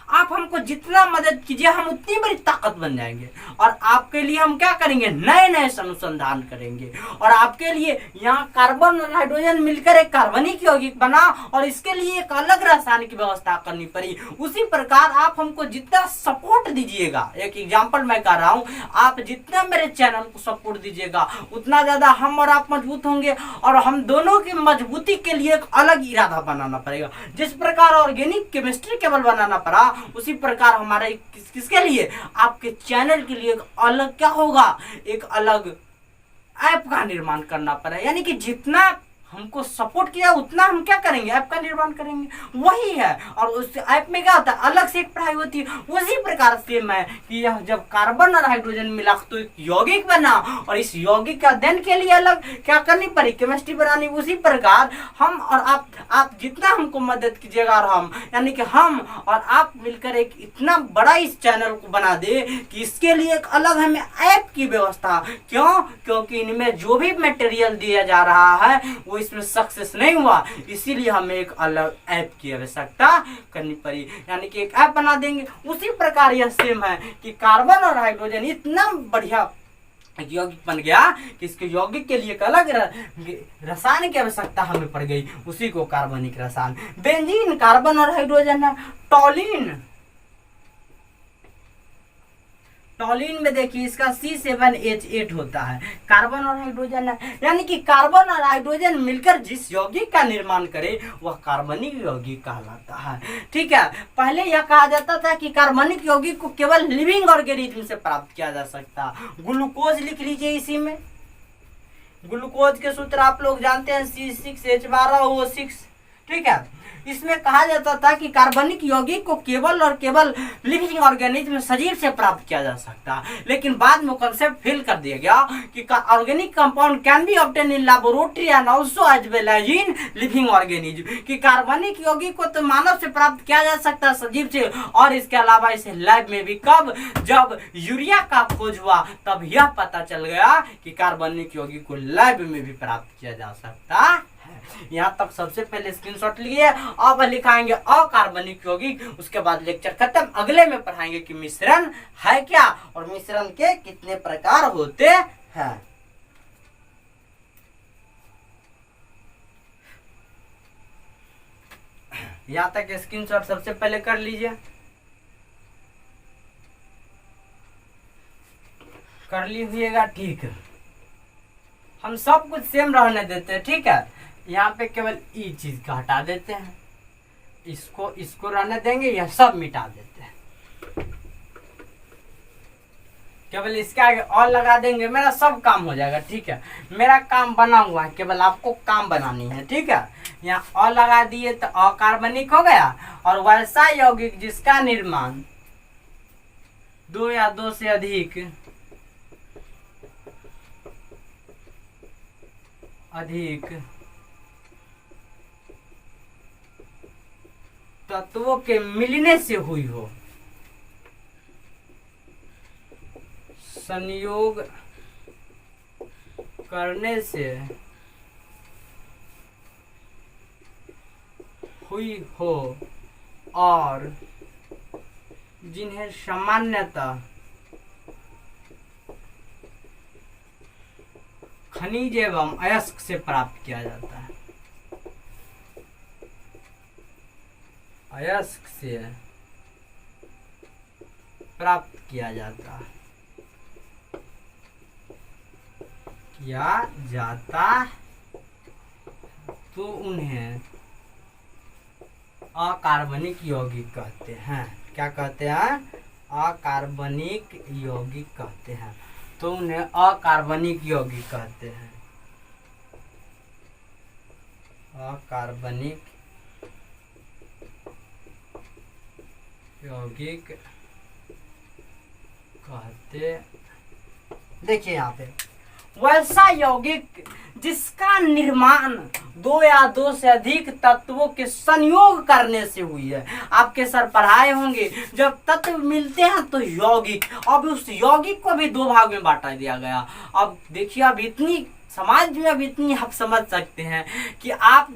आप हमको जितना मदद कीजिए हम उतनी बड़ी ताकत बन जाएंगे। और आपके लिए हम क्या करेंगे? नए नए अनुसंधान करेंगे। और आपके लिए यहाँ कार्बन और हाइड्रोजन मिलकर एक कार्बनिक यौगिक बना और इसके लिए एक अलग रसायन की व्यवस्था करनी पड़ी। उसी प्रकार आप हमको जितना सपोर्ट दीजिएगा, एक एग्जाम्पल मैं कर रहा हूँ, आप जितना मेरे चैनल को सपोर्ट दीजिएगा उतना ज्यादा हम और आप मजबूत होंगे। और हम दोनों की मजबूती के लिए एक अलग इरादा बनाना पड़ेगा। जिस प्रकार ऑर्गेनिक केमिस्ट्री केवल बनाना पड़ा उसी प्रकार हमारे किसके लिए? आपके चैनल के लिए एक अलग क्या होगा? एक अलग ऐप का निर्माण करना पड़ा। यानी कि जितना हमको सपोर्ट किया उतना हम क्या करेंगे? ऐप का निर्माण करेंगे। वही है। और उस ऐप में क्या होता है? अलग से एक पढ़ाई होती है। उसी प्रकार से मैं कि यह जब कार्बन और हाइड्रोजन मिला तो एक यौगिक बना और इस यौगिक का अध्ययन के लिए अलग क्या करनी पड़ी? केमिस्ट्री बनानी। उसी प्रकार हम और आप जितना हमको मदद कीजिएगा और हम, यानी कि हम और आप मिलकर एक इतना बड़ा इस चैनल को बना दे कि इसके लिए एक अलग हमें ऐप की व्यवस्था। क्यों? क्योंकि इनमें जो भी मटेरियल दिया जा रहा है वो वो इसमें सक्सेस नहीं हुआ, इसीलिए हमें एक अलग ऐप की आवश्यकता करनी पड़ी, यानी कि एक ऐप बना देंगे। उसी प्रकार यह सेम है कि कार्बन और हाइड्रोजन इतना बढ़िया यौगिक बन गया कि इसके यौगिक के लिए एक अलग रसायन की आवश्यकता हमें पड़ गई, उसी को कार्बनिक रसायन। बेंजीन कार्बन और हाइड्रोजन है। टॉलिन में देखिए इसका C7H8 होता है, कार्बन और हाइड्रोजन है, यानी कि कार्बन और हाइड्रोजन मिलकर जिस यौगिक का निर्माण करे वह कार्बनिक यौगिक कहलाता है। ठीक है, पहले यह कहा जाता था कि कार्बनिक यौगिक को केवल लिविंग ऑर्गेनिज्म से प्राप्त किया जा सकता। ग्लूकोज लिख लीजिए, इसी में ग्लूकोज के सूत्र आप लोग जानते हैं C6H12O6। ठीक है, इसमें कहा जाता था कि कार्बनिक यौगिक को केवल और केवल लिविंग ऑर्गेनिज्म सजीव से प्राप्त किया जा सकता, लेकिन बाद में कंसेप्ट फेल कर दिया गया कि organic compound can be obtain in laboratory and also as well as in living organism, कि कार्बनिक यौगिक को तो मानव से प्राप्त किया जा सकता है, सजीव से, और इसके अलावा इसे लैब में भी। कब? जब यूरिया का खोज हुआ तब यह पता चल गया कि कार्बनिक यौगिक को लैब में भी प्राप्त किया जा सकता है। यहाँ तक सबसे पहले स्क्रीनशॉट लिए, अब लिखाएंगे अकार्बनिक यौगिक, उसके बाद लेक्चर खत्म। अगले में पढ़ाएंगे कि मिश्रण है क्या और मिश्रण के कितने प्रकार होते हैं। यहाँ तक स्क्रीनशॉट सबसे पहले कर लीजिए, कर लीजिएगा। ठीक है, हम सब कुछ सेम रहने देते हैं। ठीक है, यहाँ पे केवल ई चीज का हटा देते हैं, इसको रहने देंगे, यह सब मिटा देते हैं, केवल इसके आगे और लगा देंगे, मेरा सब काम हो जाएगा। ठीक है, मेरा काम बना हुआ है, केवल आपको काम बनानी है। ठीक है, यहाँ और लगा दिए तो अकार्बनिक हो गया। और वैसा यौगिक जिसका निर्माण दो या दो से अधिक तत्वों के मिलने से हुई हो, संयोग करने से हुई हो, और जिन्हें सामान्यतः खनिज एवं अयस्क से प्राप्त किया जाता है। अयस्क से प्राप्त किया जाता तो उन्हें अकार्बनिक यौगिक कहते हैं। क्या कहते हैं? अकार्बनिक यौगिक कहते हैं। तो उन्हें अकार्बनिक यौगिक कहते हैं। अकार्बनिक यौगिक कहते। देखिए यहाँ पे वैसा यौगिक जिसका निर्माण दो या दो से अधिक तत्वों के संयोग करने से हुई है। आपके सर पढ़ाए होंगे जब तत्व मिलते हैं तो यौगिक, अब उस यौगिक को भी दो भाग में बांटा दिया गया। अब देखिए, अब इतनी समाज में अब इतनी आप समझ सकते हैं कि आप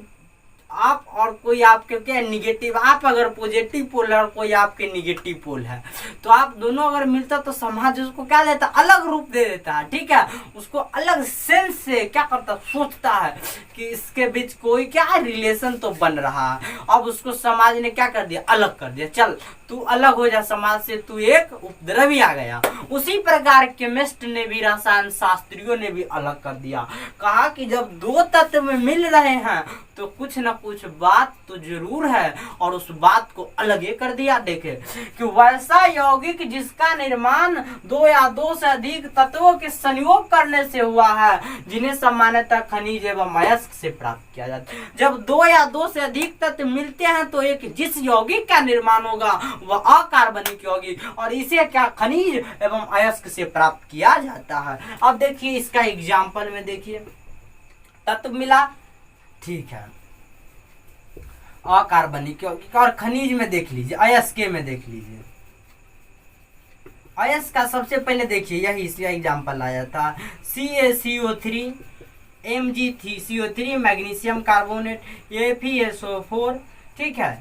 और कोई आपके क्या निगेटिव, आप अगर पॉजिटिव पोल है और कोई आपके निगेटिव पोल है, तो आप दोनों अगर मिलता तो समाज उसको क्या देता, अलग रूप दे देता है। ठीक है, उसको अलग सेंस से क्या करता, सोचता है कि इसके बीच कोई क्या रिलेशन तो बन रहा है। अब उसको समाज ने क्या कर दिया, अलग कर दिया। चल तू अलग हो जा समाज से, तू एक उपद्रवी आ गया। उसी प्रकार केमिस्ट ने भी, रसायन शास्त्रियों ने भी अलग कर दिया। कहा कि जब दो तत्व में मिल रहे हैं तो कुछ न कुछ बात तो जरूर है, और उस बात को अलग ही कर दिया। देखे कि वैसा यौगिक जिसका निर्माण दो या दो से अधिक तत्वों के संयोग करने से हुआ है, जिन्हें सामान्यतः खनिज एवं अयस्क से प्राप्त किया जाता है। जब दो या दो से अधिक तत्व मिलते हैं तो एक जिस यौगिक का निर्माण होगा वह अकार्बनिक यौगिक, और इसे क्या खनिज एवं अयस्क से प्राप्त किया जाता है। अब देखिए इसका एग्जाम्पल में देखिए, तत्व मिला, ठीक है, अकार्बनिक यौगिक। और खनिज में देख लीजिए, अयस्क में देख लीजिए, अयस्क का सबसे पहले देखिए, यही इसका एग्जाम्पल आया था CaCO3 MgCO3 magnesium carbonate, FeSO4, ठीक है,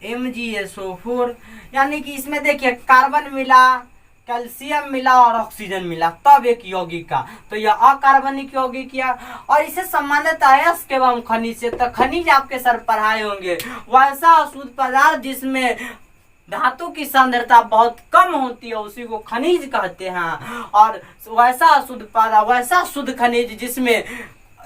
MgSO4, यानी कि इसमें देखिए कार्बन मिला, कैल्शियम मिला और ऑक्सीजन मिला, तब एक यौगिक का, तो यह अकार्बनिक यौगिक किया। और इसे सामान्यतः अयस्क एवं खनिज से, तो खनिज आपके सर पढ़ाए होंगे, वैसा अशुद्ध पदार्थ जिसमें धातु की सांद्रता बहुत कम होती है उसी को खनिज कहते हैं। और वैसा अशुद्ध पदार्थ, वैसा शुद्ध खनिज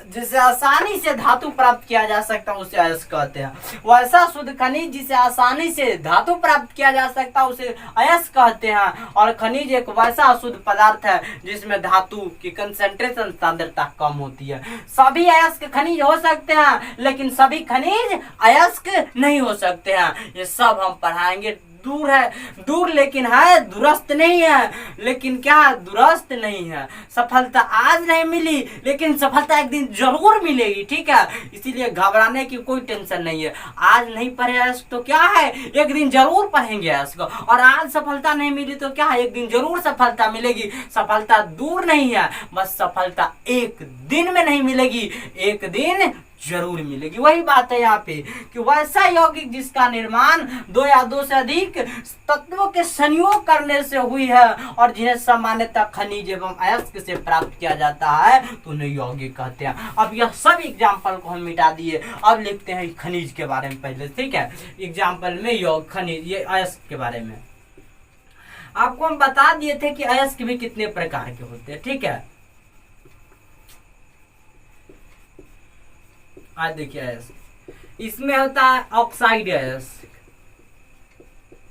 जिसे आसानी से धातु प्राप्त किया जा सकता है उसे अयस्क कहते हैं। वैसा शुद्ध खनिज जिसे आसानी से धातु प्राप्त किया जा सकता है उसे अयस्क कहते हैं। और खनिज एक वैसा अशुद्ध पदार्थ है जिसमें धातु की कंसंट्रेशन सांद्रता कम होती है। सभी अयस्क खनिज हो सकते हैं लेकिन सभी खनिज अयस्क नहीं हो सकते हैं। ये सब हम पढ़ाएंगे। दूर है, दूर लेकिन है, दुरस्त नहीं है, लेकिन क्या दुरस्त नहीं है। सफलता आज नहीं मिली लेकिन सफलता एक दिन जरूर मिलेगी, ठीक है, इसीलिए घबराने की कोई टेंशन नहीं है। आज नहीं पढ़े अयस्क तो क्या है, एक दिन जरूर पढ़ेंगे अयस्क। और आज सफलता नहीं मिली तो क्या है, एक दिन जरूर सफलता मिलेगी। सफलता दूर नहीं है, बस सफलता एक दिन में नहीं मिलेगी, एक दिन जरूर मिलेगी। वही बात है यहाँ पे कि वैसा यौगिक जिसका निर्माण दो या दो से अधिक तत्वों के संयोग करने से हुई है और जिन्हें सामान्यतः खनिज एवं अयस्क से प्राप्त किया जाता है तो उन्हें यौगिक कहते हैं। अब यह सब एग्जाम्पल को हम मिटा दिए, अब लिखते हैं खनिज के बारे में पहले, ठीक है। एग्जाम्पल में खनिज, ये अयस्क के बारे में आपको हम बता दिए थे कि अयस्क भी कितने प्रकार के होते हैं, ठीक है। आज देखिए अयस्क, इसमें होता है ऑक्साइड अयस्क,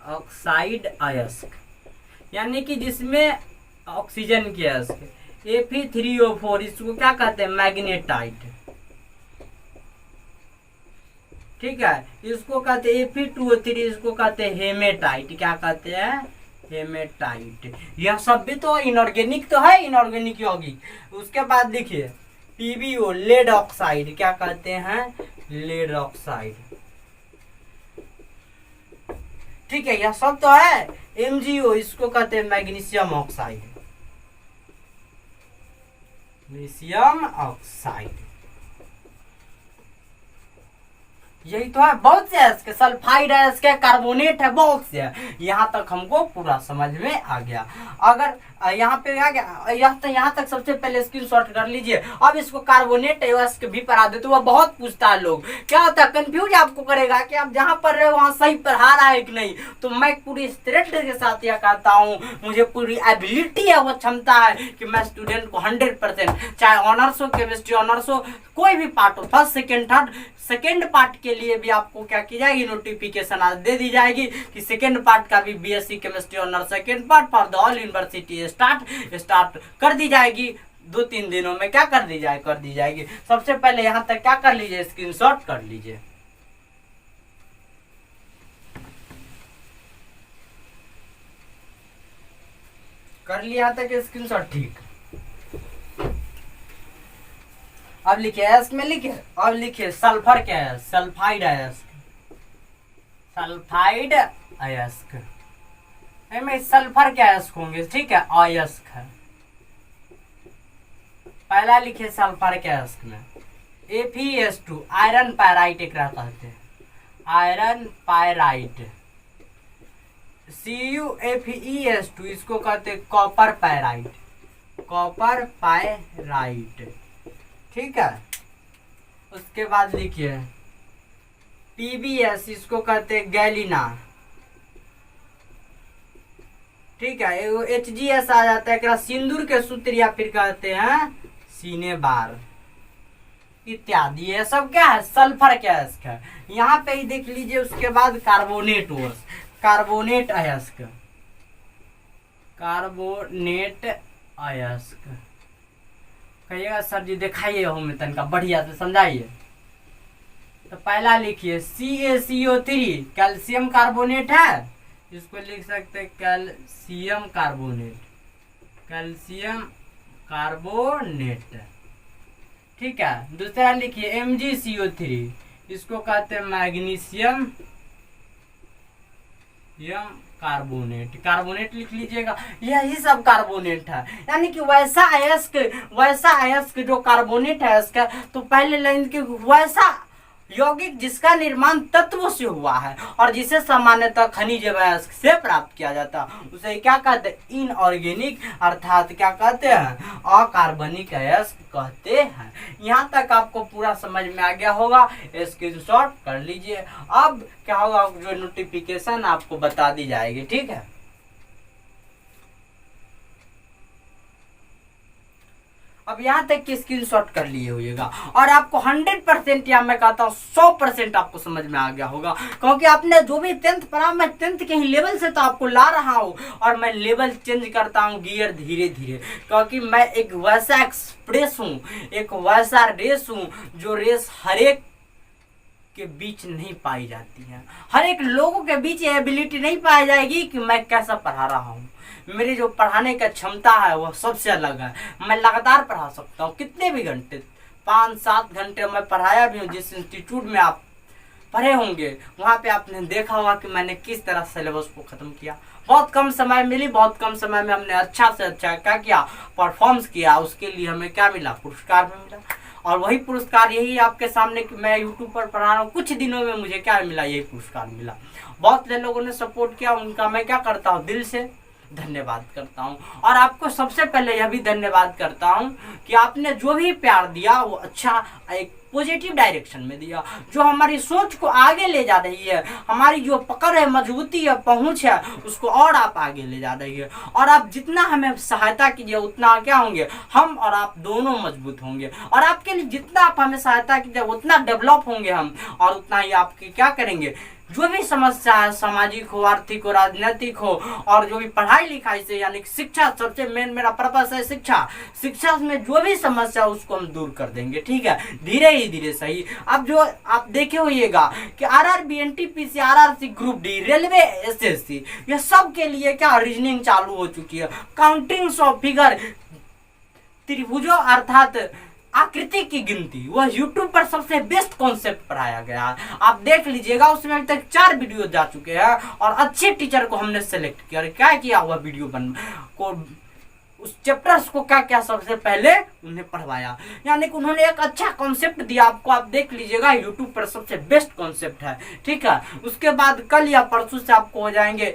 ऑक्साइड अयस्क यानी कि जिसमें ऑक्सीजन की अयस्क, Fe3O4, इसको क्या कहते हैं, मैग्नेटाइट, ठीक है। इसको कहते हैं Fe2O3, इसको कहते हैं हेमेटाइट। क्या कहते हैं, हेमेटाइट। यह सब भी तो इनऑर्गेनिक तो है, इनऑर्गेनिक यौगिक। उसके बाद देखिए PbO, लेड ऑक्साइड, क्या कहते हैं, लेड ऑक्साइड, ठीक है, यह सब तो है। MgO, इसको कहते हैं मैग्नीशियम ऑक्साइड, मैग्नीशियम ऑक्साइड, यही तो है। बहुत से अयस्क, सल्फाइड अयस्क है, कार्बोनेट है, बहुत से है। यहाँ तक हमको पूरा समझ में आ गया। अगर यहाँ पे आ गया, यहाँ तक सबसे पहले स्क्रीनशॉट कर लीजिए। अब इसको कार्बोनेट अयस्क भी पढ़ा दे तो वह बहुत पूछता है लोग, क्या होता है, कंफ्यूज आपको करेगा कि आप जहाँ पढ़ रहे हो वहाँ सही पढ़ा रहा है कि नहीं। तो मैं पूरी श्रेष्ठ के साथ यह कहता हूँ, मुझे पूरी एबिलिटी है, वह क्षमता है कि मैं स्टूडेंट को 100%, चाहे ऑनर्स हो, केमिस्ट्री ऑनर्स हो, कोई भी पार्ट हो, first second third, second part के लिए भी आपको क्या की जाएगी, नोटिफिकेशन आज दे दी जाएगी कि सेकेंड पार्ट का भी BSc chemistry honours second part for the all university start कर दी जाएगी। 2-3 दिनों में क्या कर दी जाएगी। सबसे पहले यहाँ तक क्या कर लीजिए, स्क्रीनशॉट कर लीजिए। कर लिया तक स्क्रीनशॉट, ठीक। अब लिखिए अयस्क में, लिखिए अब लिखिए सल्फर क्या है, सल्फाइड अयस्क, सल्फाइड अयस्क में सल्फर के अयस्क होंगे, ठीक है, अयस्क है। पहला लिखिए सल्फर के अयस्क में FeS2, आयरन पायराइट एक कहते हैं, आयरन पायराइट। CuFeS2, इसको कहते हैं कॉपर पायराइट, कॉपर पायराइट, ठीक है। उसके बाद लिखिए PbS, इसको कहते हैं गैलिना, ठीक है। HgS आ जाता है, सिंदूर के सूत्र या फिर कहते हैं सीने बार इत्यादि। ये सब क्या है, सल्फर के अयस्क है। यहाँ पे ही देख लीजिए। उसके बाद कार्बोनेट कार्बोनेट अयस्क, कार्बोनेट अयस्क कहिएगा सर जी दिखाइए हमें तनका बढ़िया से समझाइए। तो पहला लिखिए CaCO3, कैल्शियम कार्बोनेट है, इसको लिख सकते हैं कैल्शियम कार्बोनेट, कैल्शियम कार्बोनेट, ठीक है। दूसरा लिखिए MgCO3, इसको कहते हैं मैग्नीशियम यम कार्बोनेट, कार्बोनेट लिख लीजिएगा, यही सब कार्बोनेट है। यानी कि वैसा अयस्क जो कार्बोनेट है इसका, तो पहले लाइन के वैसा यौगिक जिसका निर्माण तत्वों से हुआ है और जिसे सामान्यतः खनिज अयस्क से प्राप्त किया जाता है, उसे क्या कहते हैं? इनऑर्गेनिक, अर्थात क्या कहते हैं? अकार्बनिक अयस्क कहते हैं। यहाँ तक आपको पूरा समझ में आ गया होगा, स्क्रीनशॉट कर लीजिए। अब क्या होगा, जो नोटिफिकेशन आपको बता दी जाएगी, ठीक है। अब यहाँ तक की स्क्रीनशॉट कर लिए होइएगा और आपको 100% या मैं कहता हूँ 100% आपको समझ में आ गया होगा, क्योंकि आपने जो भी 10th पढ़ा, मैं 10th के ही लेवल से तो आपको ला रहा हूँ और मैं लेवल चेंज करता हूँ गियर धीरे धीरे, क्योंकि मैं एक वैसा एक्सप्रेस हूँ, एक वैसा रेस हूँ जो रेस हर एक के बीच नहीं पाई जाती है। हर एक लोगों के बीच ये एबिलिटी नहीं पाई जाएगी कि मैं कैसा पढ़ा रहा हूँ। मेरी जो पढ़ाने का क्षमता है वह सबसे अलग है। मैं लगातार पढ़ा सकता हूँ, कितने भी घंटे, 5-7 घंटे मैं पढ़ाया भी हूँ। जिस इंस्टीट्यूट में आप पढ़े होंगे वहाँ पे आपने देखा होगा कि मैंने किस तरह सिलेबस को ख़त्म किया। बहुत कम समय मिली, बहुत कम समय में हमने अच्छा से अच्छा क्या किया, परफॉर्म्स किया। उसके लिए हमें क्या मिला? पुरस्कार भी मिला। और वही पुरस्कार यही आपके सामने कि मैं यूट्यूब पर पढ़ा रहा हूँ, कुछ दिनों में मुझे क्या मिला? यही पुरस्कार मिला। बहुत से लोगों ने सपोर्ट किया, उनका मैं क्या करता हूँ, दिल से धन्यवाद करता हूँ। और आपको सबसे पहले यह भी धन्यवाद करता हूँ कि आपने जो भी प्यार दिया वो अच्छा एक पॉजिटिव डायरेक्शन में दिया, जो हमारी सोच को आगे ले जा रही है, हमारी जो पकड़ है, मजबूती है, पहुंच है, उसको और आप आगे ले जा रही है। और आप जितना हमें सहायता कीजिए उतना क्या होंगे, हम और आप दोनों मजबूत होंगे। और आपके लिए जितना आप हमें सहायता कीजिए उतना डेवलप होंगे हम, और उतना ही आपकी क्या करेंगे, जो भी समस्या है, सामाजिक हो, आर्थिक हो, राजनीतिक हो, और जो भी पढ़ाई लिखाई से, यानी शिक्षा, सबसे मेन मेरा पर्पस है शिक्षा में जो भी समस्या उसको हम दूर कर देंगे, ठीक है, धीरे ही धीरे सही। अब जो आप देखे होइएगा कि RRB, NTPC, RRC, group D, railway, SSC, ये सब के लिए क्या रीजनिंग चालू हो चुकी है। काउंटिंग्स ऑफ फिगर, त्रिभुजों अर्थात आकृति की गिनती, वह YouTube पर सबसे बेस्ट कॉन्सेप्ट पढ़ाया गया है। आप देख लीजिएगा, उसमें अभी तक 4 वीडियो जा चुके हैं और अच्छे टीचर को हमने सेलेक्ट किया। क्या किया हुआ वीडियो बन को, उस चैप्टर्स को क्या क्या सबसे पहले उन्हें पढ़वाया, यानी कि उन्होंने एक अच्छा कॉन्सेप्ट दिया आपको। आप देख लीजिएगा, YouTube पर सबसे बेस्ट कॉन्सेप्ट है, ठीक है। उसके बाद कल या परसों से आपको हो जाएंगे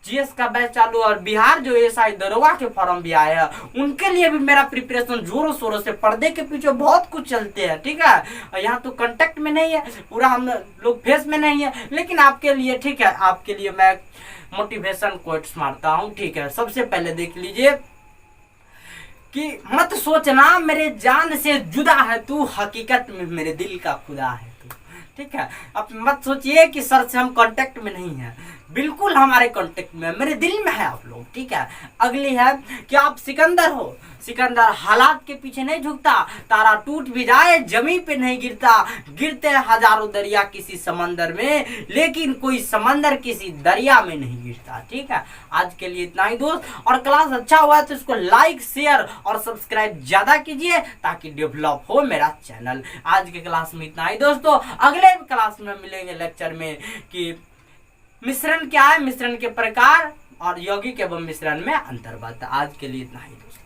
जीएस का बैच चालू, और बिहार जो एसआई दरोगा के फॉर्म भी आए हैं, उनके लिए भी मेरा प्रिपरेशन जोरों शोरों से, पर्दे के पीछे बहुत कुछ चलते हैं, ठीक है। यहाँ तो कांटेक्ट में नहीं है, पूरा हम लोग फेस में नहीं है, लेकिन आपके लिए, ठीक है, आपके लिए मैं मोटिवेशन कोट्स मारता हूँ, ठीक है। सबसे पहले देख लीजिए कि मत सोचना मेरे जान से जुदा है तू, हकीकत में मेरे दिल का खुदा है तू, ठीक है। अब मत सोचिए कि सर से हम कांटेक्ट में नहीं है, बिल्कुल हमारे कांटेक्ट में, मेरे दिल में है आप लोग, ठीक है। अगली है कि आप सिकंदर हो, सिकंदर हालात के पीछे नहीं झुकता, तारा टूट भी जाए जमीन पे नहीं गिरता, गिरते हजारों दरिया किसी समंदर में, लेकिन कोई समंदर किसी दरिया में नहीं गिरता, ठीक है। आज के लिए इतना ही दोस्त, और क्लास अच्छा हुआ है तो इसको लाइक, शेयर और सब्सक्राइब ज्यादा कीजिए ताकि डेवलप हो मेरा चैनल। आज के क्लास में इतना ही दोस्तों, अगले क्लास में मिलेंगे लेक्चर में कि मिश्रण क्या है, मिश्रण के प्रकार और यौगिक एवं मिश्रण में अंतर। आज के लिए इतना ही दोस्तों।